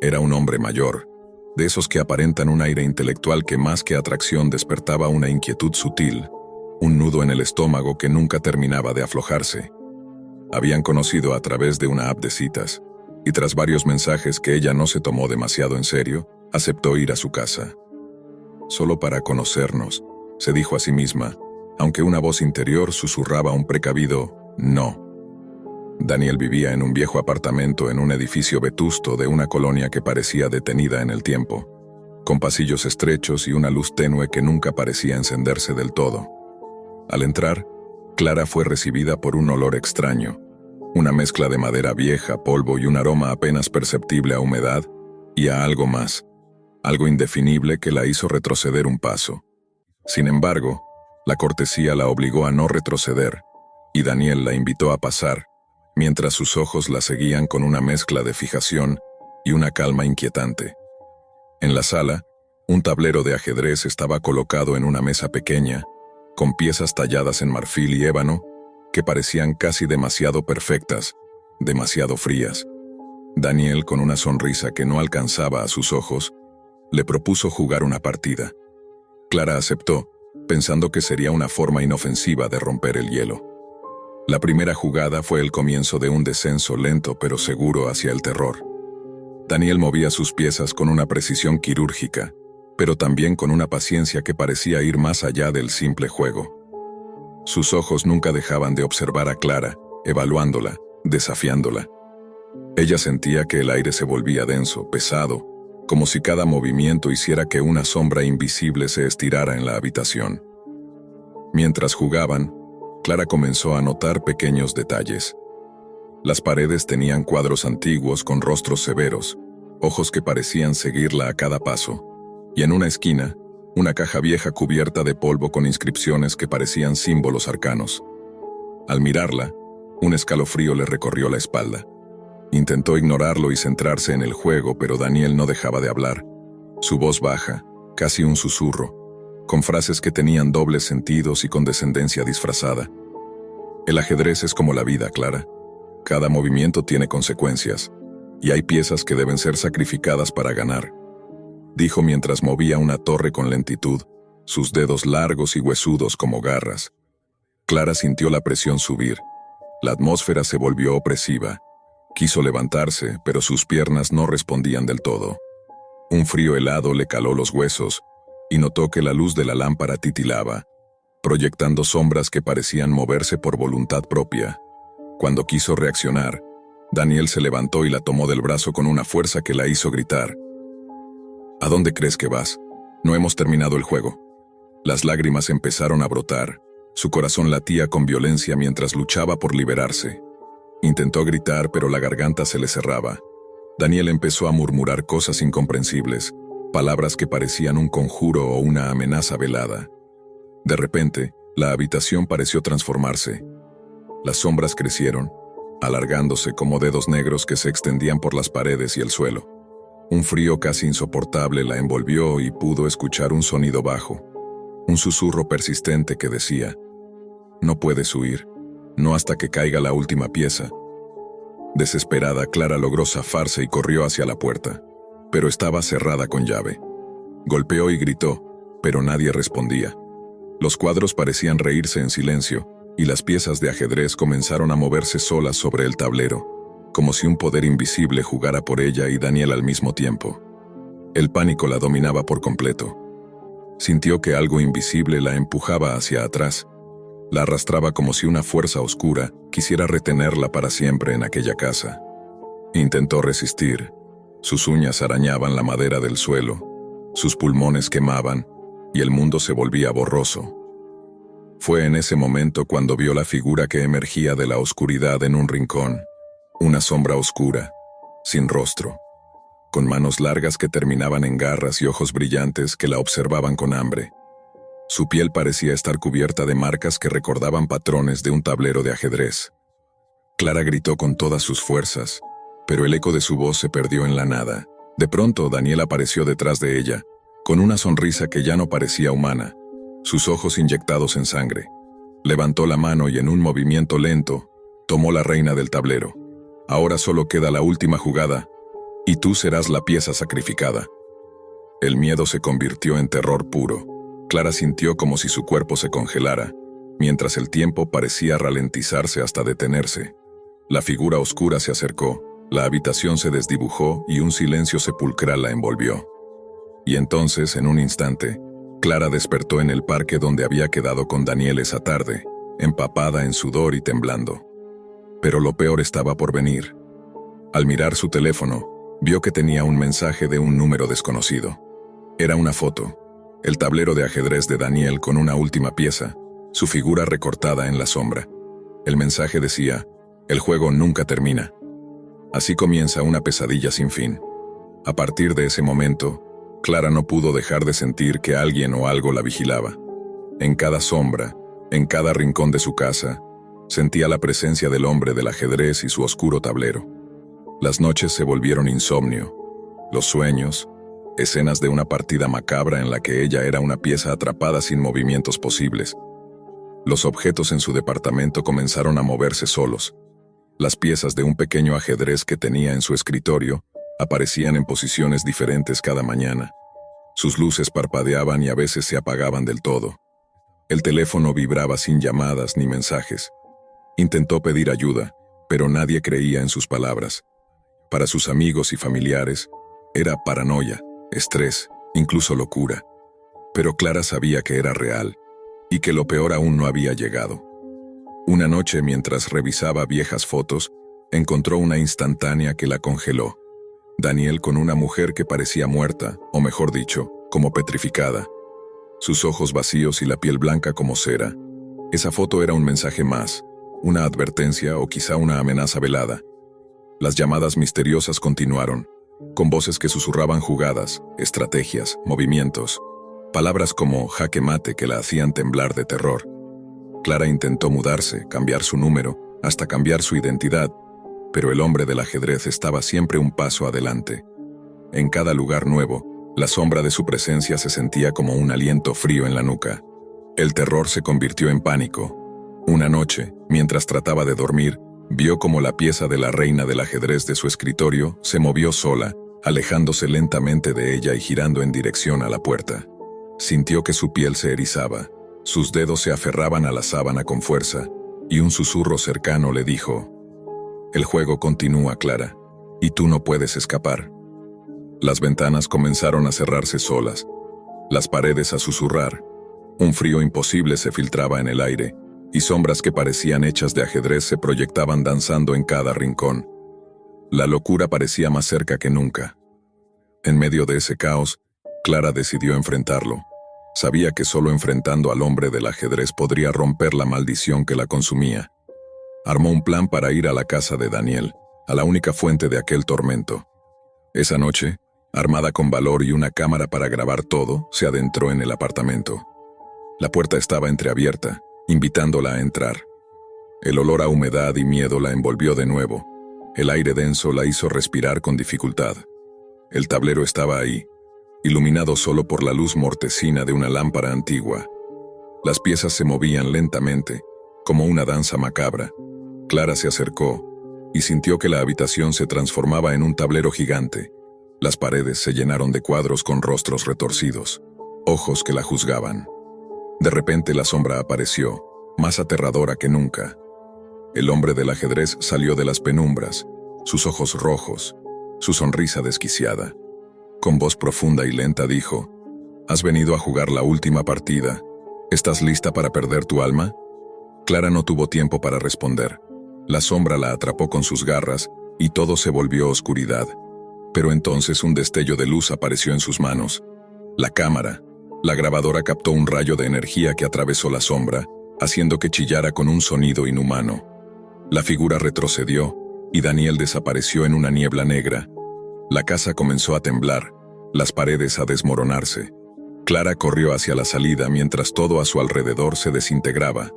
Era un hombre mayor, de esos que aparentan un aire intelectual que más que atracción despertaba una inquietud sutil, un nudo en el estómago que nunca terminaba de aflojarse. Habían conocido a través de una app de citas, y tras varios mensajes que ella no se tomó demasiado en serio, aceptó ir a su casa. Solo para conocernos, se dijo a sí misma, aunque una voz interior susurraba un precavido «no». Daniel vivía en un viejo apartamento en un edificio vetusto de una colonia que parecía detenida en el tiempo, con pasillos estrechos y una luz tenue que nunca parecía encenderse del todo. Al entrar, Clara fue recibida por un olor extraño, una mezcla de madera vieja, polvo y un aroma apenas perceptible a humedad y a algo más, algo indefinible que la hizo retroceder un paso. Sin embargo, la cortesía la obligó a no retroceder, y Daniel la invitó a pasar, mientras sus ojos la seguían con una mezcla de fijación y una calma inquietante. En la sala, un tablero de ajedrez estaba colocado en una mesa pequeña, con piezas talladas en marfil y ébano, que parecían casi demasiado perfectas, demasiado frías. Daniel, con una sonrisa que no alcanzaba a sus ojos, le propuso jugar una partida. Clara aceptó, pensando que sería una forma inofensiva de romper el hielo. La primera jugada fue el comienzo de un descenso lento pero seguro hacia el terror. Daniel movía sus piezas con una precisión quirúrgica, pero también con una paciencia que parecía ir más allá del simple juego. Sus ojos nunca dejaban de observar a Clara, evaluándola, desafiándola. Ella sentía que el aire se volvía denso, pesado, como si cada movimiento hiciera que una sombra invisible se estirara en la habitación. Mientras jugaban, Clara comenzó a notar pequeños detalles. Las paredes tenían cuadros antiguos con rostros severos, ojos que parecían seguirla a cada paso, y en una esquina, una caja vieja cubierta de polvo con inscripciones que parecían símbolos arcanos. Al mirarla, un escalofrío le recorrió la espalda. Intentó ignorarlo y centrarse en el juego, pero Daniel no dejaba de hablar. Su voz baja, casi un susurro, con frases que tenían dobles sentidos y condescendencia disfrazada. El ajedrez es como la vida, Clara. Cada movimiento tiene consecuencias, y hay piezas que deben ser sacrificadas para ganar, dijo mientras movía una torre con lentitud, sus dedos largos y huesudos como garras. Clara sintió la presión subir. La atmósfera se volvió opresiva. Quiso levantarse, pero sus piernas no respondían del todo. Un frío helado le caló los huesos, y notó que la luz de la lámpara titilaba, proyectando sombras que parecían moverse por voluntad propia. Cuando quiso reaccionar, Daniel se levantó y la tomó del brazo con una fuerza que la hizo gritar. ¿A dónde crees que vas? No hemos terminado el juego. Las lágrimas empezaron a brotar. Su corazón latía con violencia mientras luchaba por liberarse. Intentó gritar, pero la garganta se le cerraba. Daniel empezó a murmurar cosas incomprensibles, palabras que parecían un conjuro o una amenaza velada. De repente, la habitación pareció transformarse. Las sombras crecieron, alargándose como dedos negros que se extendían por las paredes y el suelo. Un frío casi insoportable la envolvió y pudo escuchar un sonido bajo, un susurro persistente que decía: «No puedes huir, no hasta que caiga la última pieza». Desesperada, Clara logró zafarse y corrió hacia la puerta, pero estaba cerrada con llave. Golpeó y gritó, pero nadie respondía. Los cuadros parecían reírse en silencio, y las piezas de ajedrez comenzaron a moverse solas sobre el tablero, como si un poder invisible jugara por ella y Daniel al mismo tiempo. El pánico la dominaba por completo. Sintió que algo invisible la empujaba hacia atrás. La arrastraba como si una fuerza oscura quisiera retenerla para siempre en aquella casa. Intentó resistir. Sus uñas arañaban la madera del suelo, sus pulmones quemaban, y el mundo se volvía borroso. Fue en ese momento cuando vio la figura que emergía de la oscuridad en un rincón, una sombra oscura, sin rostro, con manos largas que terminaban en garras y ojos brillantes que la observaban con hambre. Su piel parecía estar cubierta de marcas que recordaban patrones de un tablero de ajedrez. Clara gritó con todas sus fuerzas, pero el eco de su voz se perdió en la nada. De pronto, Daniel apareció detrás de ella, con una sonrisa que ya no parecía humana, sus ojos inyectados en sangre. Levantó la mano y en un movimiento lento, tomó la reina del tablero. Ahora solo queda la última jugada, y tú serás la pieza sacrificada. El miedo se convirtió en terror puro. Clara sintió como si su cuerpo se congelara, mientras el tiempo parecía ralentizarse hasta detenerse. La figura oscura se acercó, la habitación se desdibujó y un silencio sepulcral la envolvió. Y entonces, en un instante, Clara despertó en el parque donde había quedado con Daniel esa tarde, empapada en sudor y temblando. Pero lo peor estaba por venir. Al mirar su teléfono, vio que tenía un mensaje de un número desconocido. Era una foto, el tablero de ajedrez de Daniel con una última pieza, su figura recortada en la sombra. El mensaje decía, el juego nunca termina. Así comienza una pesadilla sin fin. A partir de ese momento, Clara no pudo dejar de sentir que alguien o algo la vigilaba. En cada sombra, en cada rincón de su casa, sentía la presencia del hombre del ajedrez y su oscuro tablero. Las noches se volvieron insomnio, los sueños, escenas de una partida macabra en la que ella era una pieza atrapada sin movimientos posibles. Los objetos en su departamento comenzaron a moverse solos. Las piezas de un pequeño ajedrez que tenía en su escritorio aparecían en posiciones diferentes cada mañana. Sus luces parpadeaban y a veces se apagaban del todo. El teléfono vibraba sin llamadas ni mensajes. Intentó pedir ayuda, pero nadie creía en sus palabras. Para sus amigos y familiares, era paranoia, estrés, incluso locura. Pero Clara sabía que era real, y que lo peor aún no había llegado. Una noche, mientras revisaba viejas fotos, encontró una instantánea que la congeló. Daniel con una mujer que parecía muerta, o mejor dicho, como petrificada. Sus ojos vacíos y la piel blanca como cera. Esa foto era un mensaje más, una advertencia o quizá una amenaza velada. Las llamadas misteriosas continuaron, con voces que susurraban jugadas, estrategias, movimientos, palabras como jaque mate que la hacían temblar de terror. Clara intentó mudarse, cambiar su número, hasta cambiar su identidad, pero el hombre del ajedrez estaba siempre un paso adelante. En cada lugar nuevo, la sombra de su presencia se sentía como un aliento frío en la nuca. El terror se convirtió en pánico. Una noche, mientras trataba de dormir, vio como la pieza de la reina del ajedrez de su escritorio se movió sola, alejándose lentamente de ella y girando en dirección a la puerta. Sintió que su piel se erizaba, sus dedos se aferraban a la sábana con fuerza, y un susurro cercano le dijo: «El juego continúa, Clara, y tú no puedes escapar». Las ventanas comenzaron a cerrarse solas, las paredes a susurrar. Un frío imposible se filtraba en el aire, y sombras que parecían hechas de ajedrez se proyectaban danzando en cada rincón. La locura parecía más cerca que nunca. En medio de ese caos, Clara decidió enfrentarlo. Sabía que solo enfrentando al hombre del ajedrez podría romper la maldición que la consumía. Armó un plan para ir a la casa de Daniel, a la única fuente de aquel tormento. Esa noche, armada con valor y una cámara para grabar todo, se adentró en el apartamento. La puerta estaba entreabierta, invitándola a entrar. El olor a humedad y miedo la envolvió de nuevo. El aire denso la hizo respirar con dificultad. El tablero estaba ahí, iluminado solo por la luz mortecina de una lámpara antigua. Las piezas se movían lentamente, como una danza macabra. Clara se acercó, y sintió que la habitación se transformaba en un tablero gigante. Las paredes se llenaron de cuadros con rostros retorcidos, ojos que la juzgaban. De repente la sombra apareció, más aterradora que nunca. El hombre del ajedrez salió de las penumbras, sus ojos rojos, su sonrisa desquiciada. Con voz profunda y lenta dijo: «¿Has venido a jugar la última partida? ¿Estás lista para perder tu alma?» Clara no tuvo tiempo para responder. La sombra la atrapó con sus garras y todo se volvió oscuridad. Pero entonces un destello de luz apareció en sus manos. La cámara. La grabadora captó un rayo de energía que atravesó la sombra, haciendo que chillara con un sonido inhumano. La figura retrocedió y Daniel desapareció en una niebla negra. La casa comenzó a temblar, las paredes a desmoronarse. Clara corrió hacia la salida mientras todo a su alrededor se desintegraba.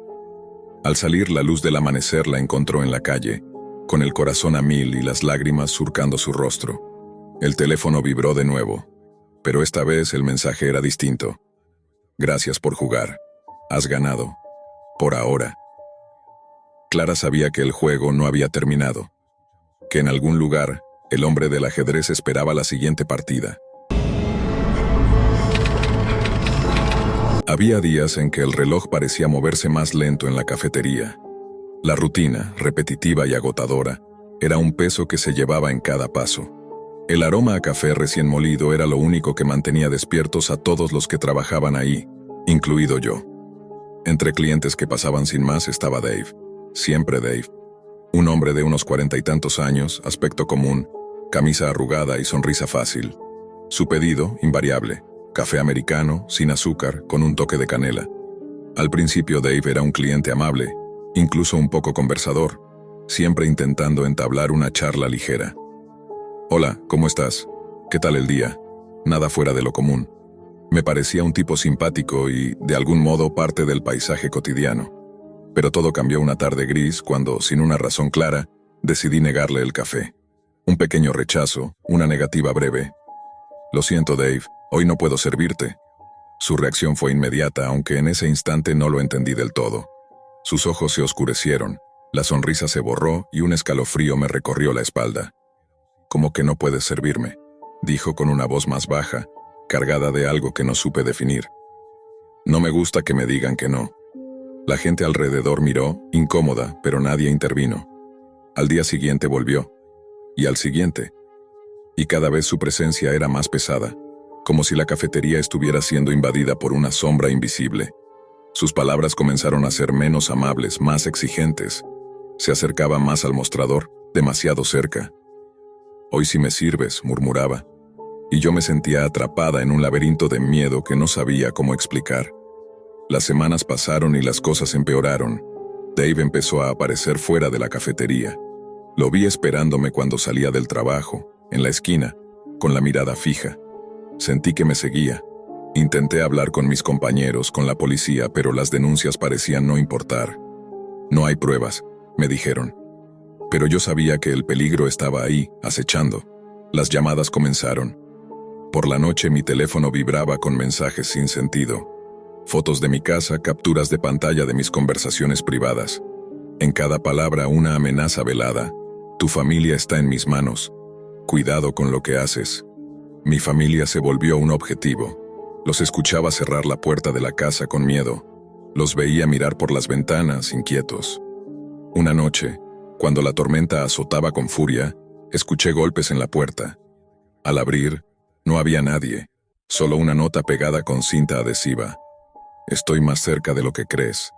Al salir, la luz del amanecer la encontró en la calle, con el corazón a mil y las lágrimas surcando su rostro. El teléfono vibró de nuevo, pero esta vez el mensaje era distinto. «Gracias por jugar. Has ganado. Por ahora». Clara sabía que el juego no había terminado, que en algún lugar el hombre del ajedrez esperaba la siguiente partida. Había días en que el reloj parecía moverse más lento en la cafetería. La rutina, repetitiva y agotadora, era un peso que se llevaba en cada paso. El aroma a café recién molido era lo único que mantenía despiertos a todos los que trabajaban ahí, incluido yo. Entre clientes que pasaban sin más estaba Dave. Siempre Dave. Un hombre de unos 40 y tantos años, aspecto común, camisa arrugada y sonrisa fácil. Su pedido, invariable: café americano, sin azúcar, con un toque de canela. Al principio Dave era un cliente amable, incluso un poco conversador, siempre intentando entablar una charla ligera. «Hola, ¿cómo estás? ¿Qué tal el día?» Nada fuera de lo común. Me parecía un tipo simpático y, de algún modo, parte del paisaje cotidiano. Pero todo cambió una tarde gris cuando, sin una razón clara, decidí negarle el café. Un pequeño rechazo, una negativa breve. «Lo siento, Dave, hoy no puedo servirte». Su reacción fue inmediata, aunque en ese instante no lo entendí del todo. Sus ojos se oscurecieron, la sonrisa se borró y un escalofrío me recorrió la espalda. «¿Cómo que no puedes servirme?», dijo con una voz más baja, cargada de algo que no supe definir. «No me gusta que me digan que no». La gente alrededor miró, incómoda, pero nadie intervino. Al día siguiente volvió. Y al siguiente. Y cada vez su presencia era más pesada, como si la cafetería estuviera siendo invadida por una sombra invisible. Sus palabras comenzaron a ser menos amables, más exigentes. Se acercaba más al mostrador, demasiado cerca. «Hoy sí me sirves», murmuraba. Y yo me sentía atrapada en un laberinto de miedo que no sabía cómo explicar. Las semanas pasaron y las cosas empeoraron. Dave empezó a aparecer fuera de la cafetería. Lo vi esperándome cuando salía del trabajo, en la esquina, con la mirada fija. Sentí que me seguía. Intenté hablar con mis compañeros, con la policía, pero las denuncias parecían no importar. «No hay pruebas», me dijeron. Pero yo sabía que el peligro estaba ahí, acechando. Las llamadas comenzaron. Por la noche mi teléfono vibraba con mensajes sin sentido. Fotos de mi casa, capturas de pantalla de mis conversaciones privadas. En cada palabra una amenaza velada. «Tu familia está en mis manos. Cuidado con lo que haces». Mi familia se volvió un objetivo. Los escuchaba cerrar la puerta de la casa con miedo. Los veía mirar por las ventanas, inquietos. Una noche, cuando la tormenta azotaba con furia, escuché golpes en la puerta. Al abrir, no había nadie, solo una nota pegada con cinta adhesiva. «Estoy más cerca de lo que crees».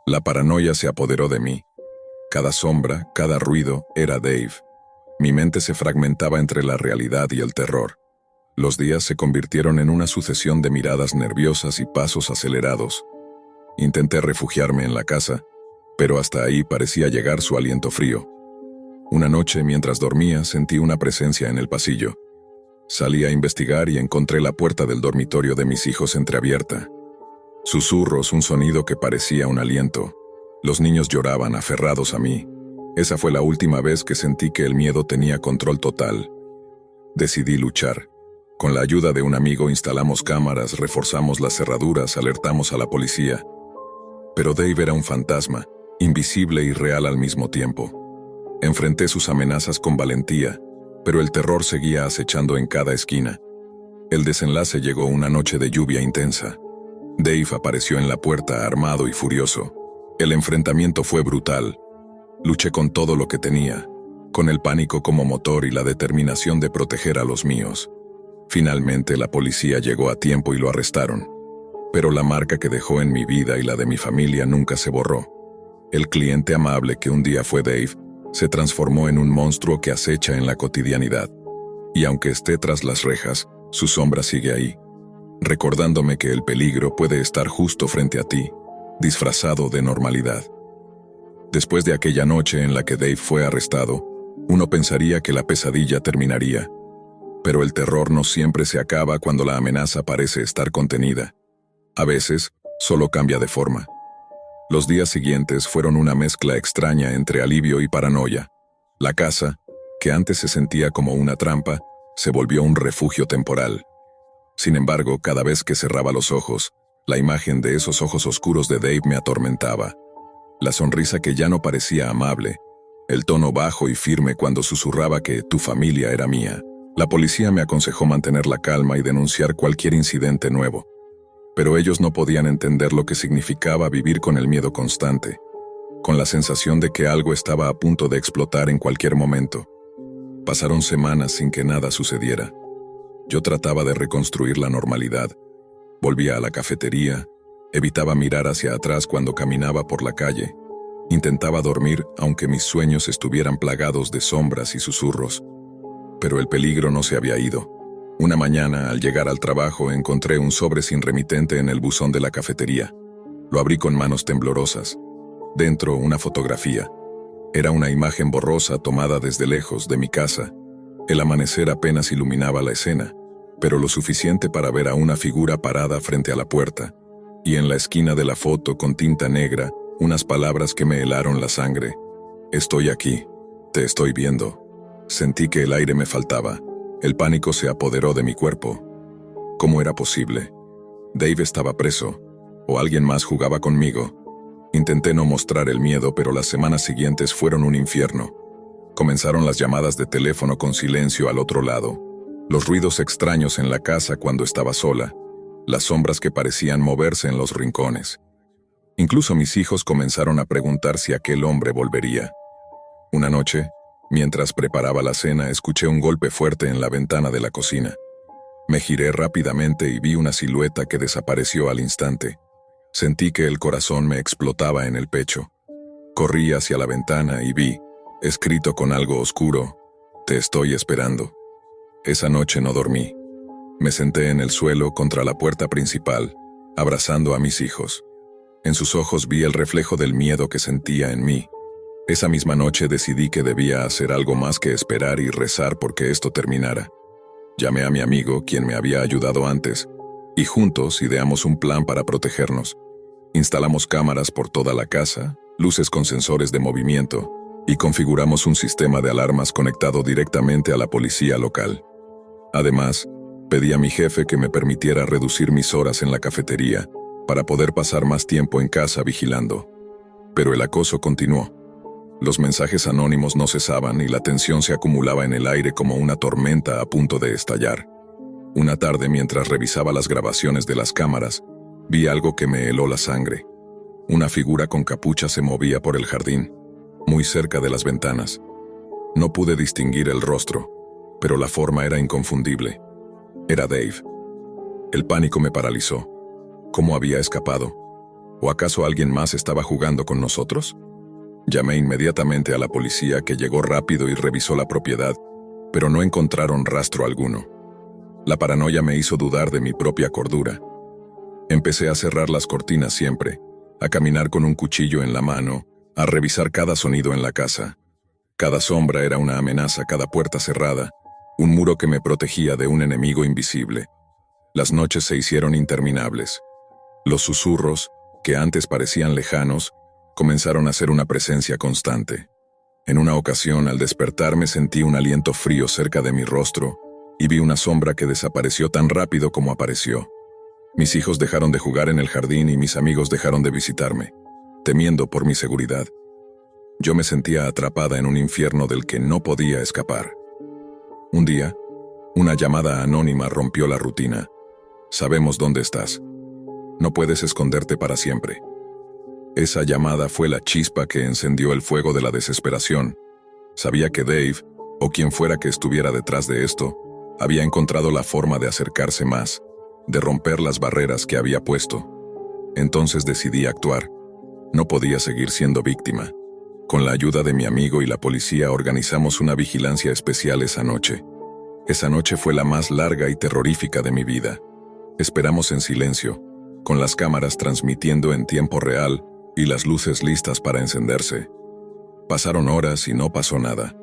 La paranoia se apoderó de mí. Cada sombra, cada ruido, era Dave. Mi mente se fragmentaba entre la realidad y el terror. Los días se convirtieron en una sucesión de miradas nerviosas y pasos acelerados. Intenté refugiarme en la casa, pero hasta ahí parecía llegar su aliento frío. Una noche, mientras dormía, sentí una presencia en el pasillo. Salí a investigar y encontré la puerta del dormitorio de mis hijos entreabierta. Susurros, un sonido que parecía un aliento. Los niños lloraban, aferrados a mí. Esa fue la última vez que sentí que el miedo tenía control total. Decidí luchar. Con la ayuda de un amigo instalamos cámaras, reforzamos las cerraduras, alertamos a la policía. Pero Dave era un fantasma, invisible y real al mismo tiempo. Enfrenté sus amenazas con valentía, pero el terror seguía acechando en cada esquina. El desenlace llegó una noche de lluvia intensa. Dave apareció en la puerta armado y furioso. El enfrentamiento fue brutal. Luché con todo lo que tenía, con el pánico como motor y la determinación de proteger a los míos. Finalmente la policía llegó a tiempo y lo arrestaron. Pero la marca que dejó en mi vida y la de mi familia nunca se borró. El cliente amable que un día fue Dave se transformó en un monstruo que acecha en la cotidianidad. Y aunque esté tras las rejas, su sombra sigue ahí, recordándome que el peligro puede estar justo frente a ti, disfrazado de normalidad. Después de aquella noche en la que Dave fue arrestado, uno pensaría que la pesadilla terminaría. Pero el terror no siempre se acaba cuando la amenaza parece estar contenida. A veces, solo cambia de forma. Los días siguientes fueron una mezcla extraña entre alivio y paranoia. La casa, que antes se sentía como una trampa, se volvió un refugio temporal. Sin embargo, cada vez que cerraba los ojos, la imagen de esos ojos oscuros de Dave me atormentaba. La sonrisa que ya no parecía amable, el tono bajo y firme cuando susurraba que tu familia era mía. La policía me aconsejó mantener la calma y denunciar cualquier incidente nuevo. Pero ellos no podían entender lo que significaba vivir con el miedo constante, con la sensación de que algo estaba a punto de explotar en cualquier momento. Pasaron semanas sin que nada sucediera. Yo trataba de reconstruir la normalidad. Volvía a la cafetería, evitaba mirar hacia atrás cuando caminaba por la calle. Intentaba dormir aunque mis sueños estuvieran plagados de sombras y susurros. Pero el peligro no se había ido. Una mañana, al llegar al trabajo, encontré un sobre sin remitente en el buzón de la cafetería. Lo abrí con manos temblorosas. Dentro, una fotografía. Era una imagen borrosa tomada desde lejos de mi casa. El amanecer apenas iluminaba la escena, pero lo suficiente para ver a una figura parada frente a la puerta. Y en la esquina de la foto, con tinta negra, unas palabras que me helaron la sangre. Estoy aquí. Te estoy viendo. Sentí que el aire me faltaba. El pánico se apoderó de mi cuerpo. ¿Cómo era posible? Dave estaba preso, o alguien más jugaba conmigo. Intenté no mostrar el miedo, pero las semanas siguientes fueron un infierno. Comenzaron las llamadas de teléfono con silencio al otro lado, los ruidos extraños en la casa cuando estaba sola, las sombras que parecían moverse en los rincones. Incluso mis hijos comenzaron a preguntar si aquel hombre volvería. Una noche, mientras preparaba la cena, escuché un golpe fuerte en la ventana de la cocina. Me giré rápidamente y vi una silueta que desapareció al instante. Sentí que el corazón me explotaba en el pecho. Corrí hacia la ventana y vi, escrito con algo oscuro, «Te estoy esperando». Esa noche no dormí. Me senté en el suelo contra la puerta principal, abrazando a mis hijos. En sus ojos vi el reflejo del miedo que sentía en mí. Esa misma noche decidí que debía hacer algo más que esperar y rezar porque esto terminara. Llamé a mi amigo, quien me había ayudado antes, y juntos ideamos un plan para protegernos. Instalamos cámaras por toda la casa, luces con sensores de movimiento, y configuramos un sistema de alarmas conectado directamente a la policía local. Además, pedí a mi jefe que me permitiera reducir mis horas en la cafetería para poder pasar más tiempo en casa vigilando. Pero el acoso continuó. Los mensajes anónimos no cesaban y la tensión se acumulaba en el aire como una tormenta a punto de estallar. Una tarde, mientras revisaba las grabaciones de las cámaras, vi algo que me heló la sangre. Una figura con capucha se movía por el jardín, muy cerca de las ventanas. No pude distinguir el rostro, pero la forma era inconfundible. Era Dave. El pánico me paralizó. ¿Cómo había escapado? ¿O acaso alguien más estaba jugando con nosotros? Llamé inmediatamente a la policía, que llegó rápido y revisó la propiedad, pero no encontraron rastro alguno. La paranoia me hizo dudar de mi propia cordura. Empecé a cerrar las cortinas siempre, a caminar con un cuchillo en la mano, a revisar cada sonido en la casa. Cada sombra era una amenaza, cada puerta cerrada, un muro que me protegía de un enemigo invisible. Las noches se hicieron interminables. Los susurros, que antes parecían lejanos, comenzaron a ser una presencia constante. En una ocasión, al despertarme, sentí un aliento frío cerca de mi rostro y vi una sombra que desapareció tan rápido como apareció. Mis hijos dejaron de jugar en el jardín y mis amigos dejaron de visitarme, temiendo por mi seguridad. Yo me sentía atrapada en un infierno del que no podía escapar. Un día, una llamada anónima rompió la rutina. Sabemos dónde estás. No puedes esconderte para siempre. Esa llamada fue la chispa que encendió el fuego de la desesperación. Sabía que Dave, o quien fuera que estuviera detrás de esto, había encontrado la forma de acercarse más, de romper las barreras que había puesto. Entonces decidí actuar. No podía seguir siendo víctima. Con la ayuda de mi amigo y la policía organizamos una vigilancia especial esa noche. Esa noche fue la más larga y terrorífica de mi vida. Esperamos en silencio, con las cámaras transmitiendo en tiempo real y las luces listas para encenderse. Pasaron horas y no pasó nada.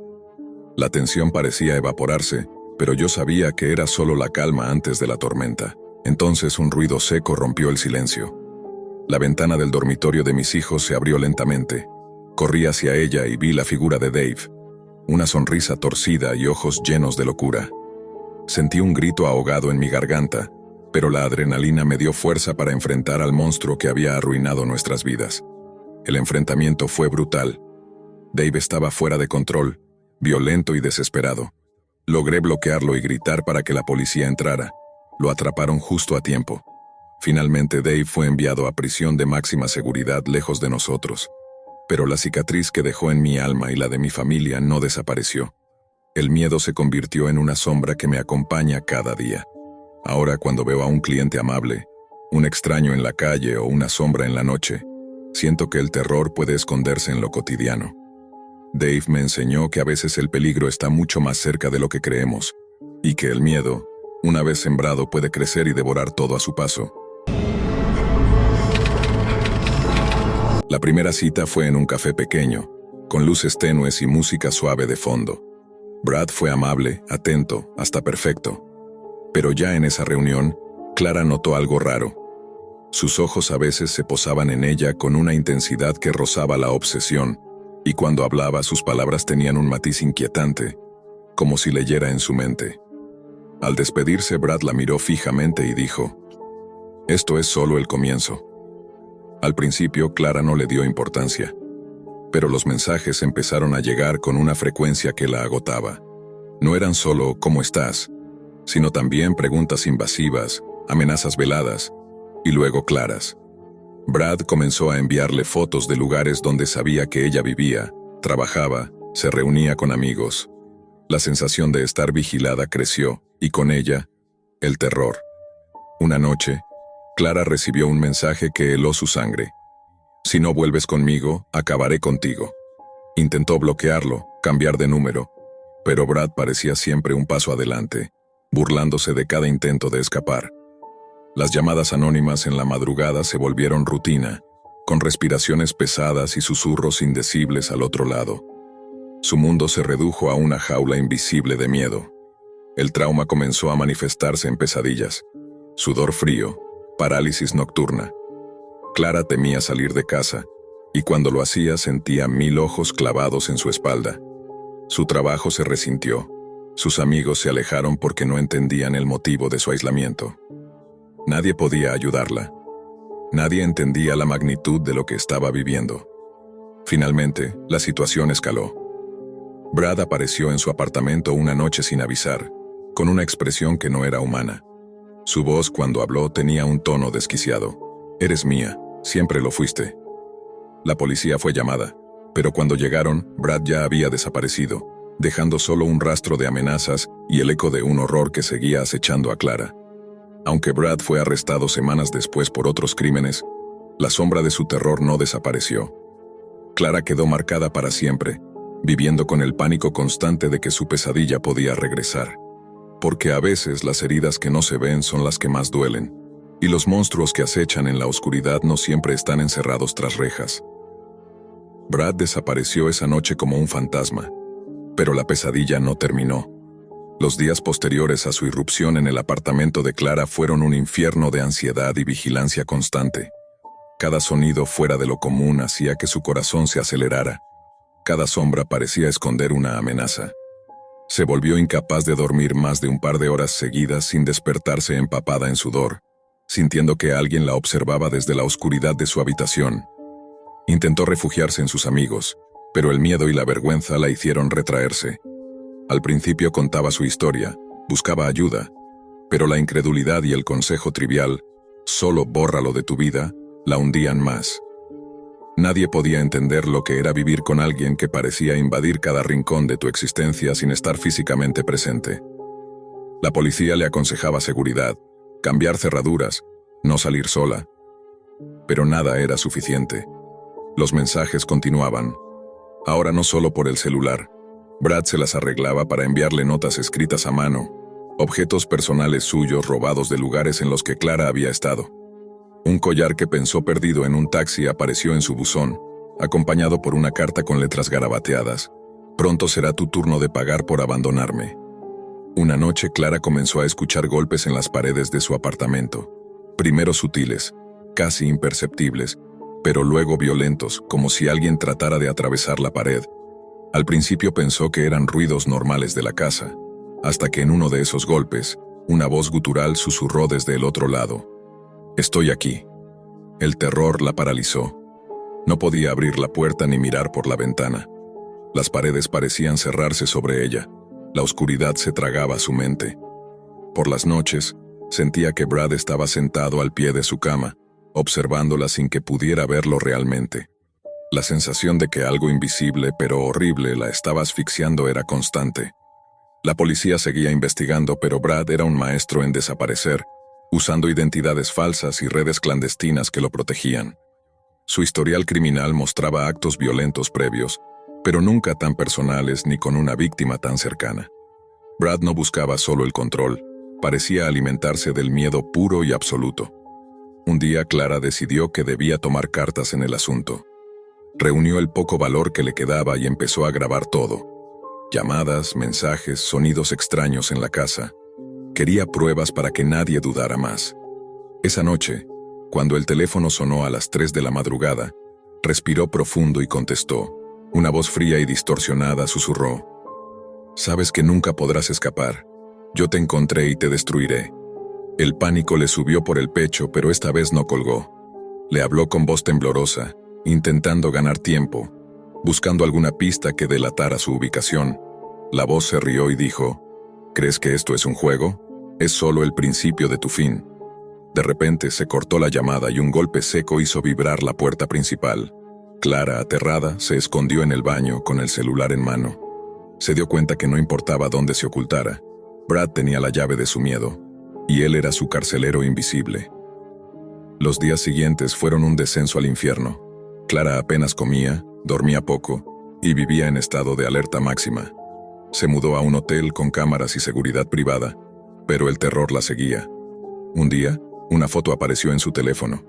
La tensión parecía evaporarse, pero yo sabía que era solo la calma antes de la tormenta. Entonces un ruido seco rompió el silencio. La ventana del dormitorio de mis hijos se abrió lentamente. Corrí hacia ella y vi la figura de Dave, una sonrisa torcida y ojos llenos de locura. Sentí un grito ahogado en mi garganta, pero la adrenalina me dio fuerza para enfrentar al monstruo que había arruinado nuestras vidas. El enfrentamiento fue brutal. Dave estaba fuera de control, violento y desesperado. Logré bloquearlo y gritar para que la policía entrara. Lo atraparon justo a tiempo. Finalmente Dave fue enviado a prisión de máxima seguridad lejos de nosotros. Pero la cicatriz que dejó en mi alma y la de mi familia no desapareció. El miedo se convirtió en una sombra que me acompaña cada día. Ahora cuando veo a un cliente amable, un extraño en la calle o una sombra en la noche, siento que el terror puede esconderse en lo cotidiano. Dave me enseñó que a veces el peligro está mucho más cerca de lo que creemos, y que el miedo, una vez sembrado, puede crecer y devorar todo a su paso. La primera cita fue en un café pequeño, con luces tenues y música suave de fondo. Brad fue amable, atento, hasta perfecto. Pero ya en esa reunión, Clara notó algo raro. Sus ojos a veces se posaban en ella con una intensidad que rozaba la obsesión, y cuando hablaba sus palabras tenían un matiz inquietante, como si leyera en su mente. Al despedirse, Brad la miró fijamente y dijo: «Esto es solo el comienzo». Al principio, Clara no le dio importancia, pero los mensajes empezaron a llegar con una frecuencia que la agotaba. No eran solo «¿Cómo estás?», sino también preguntas invasivas, amenazas veladas, y luego claras. Brad comenzó a enviarle fotos de lugares donde sabía que ella vivía, trabajaba, se reunía con amigos. La sensación de estar vigilada creció, y con ella, el terror. Una noche, Clara recibió un mensaje que heló su sangre. «Si no vuelves conmigo, acabaré contigo». Intentó bloquearlo, cambiar de número, pero Brad parecía siempre un paso adelante, burlándose de cada intento de escapar. Las llamadas anónimas en la madrugada se volvieron rutina, con respiraciones pesadas y susurros indecibles al otro lado. Su mundo se redujo a una jaula invisible de miedo. El trauma comenzó a manifestarse en pesadillas, sudor frío, parálisis nocturna. Clara temía salir de casa, y cuando lo hacía sentía 1000 ojos clavados en su espalda. Su trabajo se resintió. Sus amigos se alejaron porque no entendían el motivo de su aislamiento. Nadie podía ayudarla. Nadie entendía la magnitud de lo que estaba viviendo. Finalmente, la situación escaló. Brad apareció en su apartamento una noche sin avisar, con una expresión que no era humana. Su voz cuando habló tenía un tono desquiciado. «Eres mía, siempre lo fuiste». La policía fue llamada, pero cuando llegaron, Brad ya había desaparecido, dejando solo un rastro de amenazas y el eco de un horror que seguía acechando a Clara. Aunque Brad fue arrestado semanas después por otros crímenes, la sombra de su terror no desapareció. Clara quedó marcada para siempre, viviendo con el pánico constante de que su pesadilla podía regresar. Porque a veces las heridas que no se ven son las que más duelen, y los monstruos que acechan en la oscuridad no siempre están encerrados tras rejas. Brad desapareció esa noche como un fantasma, pero la pesadilla no terminó. Los días posteriores a su irrupción en el apartamento de Clara fueron un infierno de ansiedad y vigilancia constante. Cada sonido fuera de lo común hacía que su corazón se acelerara. Cada sombra parecía esconder una amenaza. Se volvió incapaz de dormir más de un par de horas seguidas sin despertarse empapada en sudor, sintiendo que alguien la observaba desde la oscuridad de su habitación. Intentó refugiarse en sus amigos, pero el miedo y la vergüenza la hicieron retraerse. Al principio contaba su historia, buscaba ayuda, pero la incredulidad y el consejo trivial, solo bórralo de tu vida, la hundían más. Nadie podía entender lo que era vivir con alguien que parecía invadir cada rincón de tu existencia sin estar físicamente presente. La policía le aconsejaba seguridad, cambiar cerraduras, no salir sola. Pero nada era suficiente. Los mensajes continuaban. Ahora no solo por el celular. Brad se las arreglaba para enviarle notas escritas a mano, objetos personales suyos robados de lugares en los que Clara había estado. Un collar que pensó perdido en un taxi apareció en su buzón, acompañado por una carta con letras garabateadas. Pronto será tu turno de pagar por abandonarme. Una noche Clara comenzó a escuchar golpes en las paredes de su apartamento. Primero sutiles, casi imperceptibles, pero luego violentos, como si alguien tratara de atravesar la pared. Al principio pensó que eran ruidos normales de la casa, hasta que en uno de esos golpes, una voz gutural susurró desde el otro lado. «Estoy aquí». El terror la paralizó. No podía abrir la puerta ni mirar por la ventana. Las paredes parecían cerrarse sobre ella. La oscuridad se tragaba su mente. Por las noches, sentía que Brad estaba sentado al pie de su cama, observándola sin que pudiera verlo realmente. La sensación de que algo invisible pero horrible la estaba asfixiando era constante. La policía seguía investigando, pero Brad era un maestro en desaparecer, usando identidades falsas y redes clandestinas que lo protegían. Su historial criminal mostraba actos violentos previos, pero nunca tan personales ni con una víctima tan cercana. Brad no buscaba solo el control, parecía alimentarse del miedo puro y absoluto. Un día Clara decidió que debía tomar cartas en el asunto. Reunió el poco valor que le quedaba y empezó a grabar todo. Llamadas, mensajes, sonidos extraños en la casa. Quería pruebas para que nadie dudara más. Esa noche, cuando el teléfono sonó a las 3 de la madrugada, respiró profundo y contestó. Una voz fría y distorsionada susurró. «Sabes que nunca podrás escapar. Yo te encontré y te destruiré». El pánico le subió por el pecho, pero esta vez no colgó. Le habló con voz temblorosa, intentando ganar tiempo, buscando alguna pista que delatara su ubicación. La voz se rió y dijo, «¿Crees que esto es un juego? Es solo el principio de tu fin». De repente se cortó la llamada y un golpe seco hizo vibrar la puerta principal. Clara, aterrada, se escondió en el baño con el celular en mano. Se dio cuenta que no importaba dónde se ocultara. Brad tenía la llave de su miedo, y él era su carcelero invisible. Los días siguientes fueron un descenso al infierno. Clara apenas comía, dormía poco, y vivía en estado de alerta máxima. Se mudó a un hotel con cámaras y seguridad privada, pero el terror la seguía. Un día, una foto apareció en su teléfono.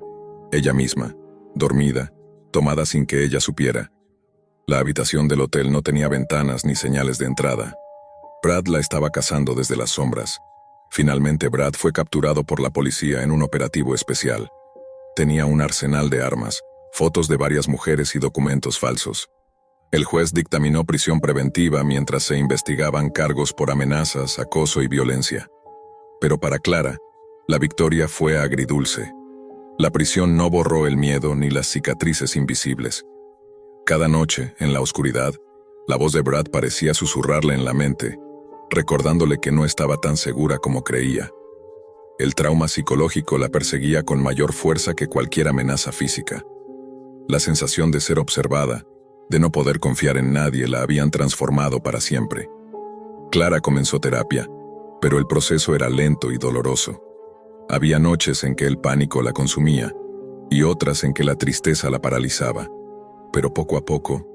Ella misma, dormida, tomada sin que ella supiera. La habitación del hotel no tenía ventanas ni señales de entrada. Brad la estaba cazando desde las sombras. Finalmente Brad fue capturado por la policía en un operativo especial. Tenía un arsenal de armas, fotos de varias mujeres y documentos falsos. El juez dictaminó prisión preventiva mientras se investigaban cargos por amenazas, acoso y violencia. Pero para Clara, la victoria fue agridulce. La prisión no borró el miedo ni las cicatrices invisibles. Cada noche, en la oscuridad, la voz de Brad parecía susurrarle en la mente, recordándole que no estaba tan segura como creía. El trauma psicológico la perseguía con mayor fuerza que cualquier amenaza física. La sensación de ser observada, de no poder confiar en nadie, la habían transformado para siempre. Clara comenzó terapia, pero el proceso era lento y doloroso. Había noches en que el pánico la consumía y otras en que la tristeza la paralizaba. Pero poco a poco,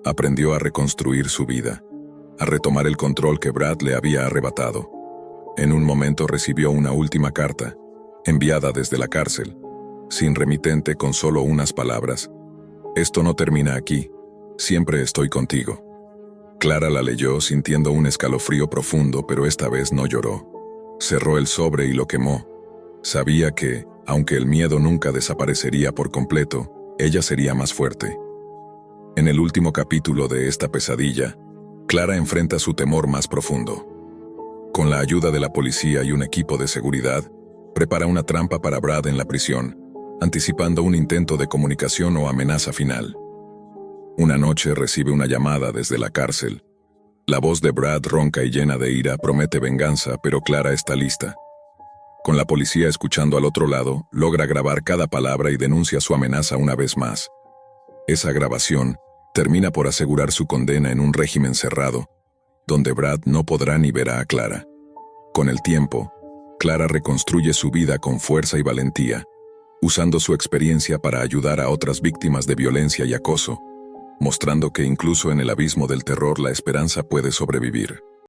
aprendió a reconstruir su vida, a retomar el control que Brad le había arrebatado. En un momento recibió una última carta, enviada desde la cárcel, sin remitente, con solo unas palabras. «Esto no termina aquí, siempre estoy contigo». Clara la leyó sintiendo un escalofrío profundo, pero esta vez no lloró. Cerró el sobre y lo quemó. Sabía que, aunque el miedo nunca desaparecería por completo, ella sería más fuerte. En el último capítulo de esta pesadilla, Clara enfrenta su temor más profundo. Con la ayuda de la policía y un equipo de seguridad, prepara una trampa para Brad en la prisión, anticipando un intento de comunicación o amenaza final. Una noche recibe una llamada desde la cárcel. La voz de Brad, ronca y llena de ira, promete venganza, pero Clara está lista. Con la policía escuchando al otro lado, logra grabar cada palabra y denuncia su amenaza una vez más. Esa grabación termina por asegurar su condena en un régimen cerrado, donde Brad no podrá ni verá a Clara. Con el tiempo, Clara reconstruye su vida con fuerza y valentía, usando su experiencia para ayudar a otras víctimas de violencia y acoso, mostrando que incluso en el abismo del terror la esperanza puede sobrevivir.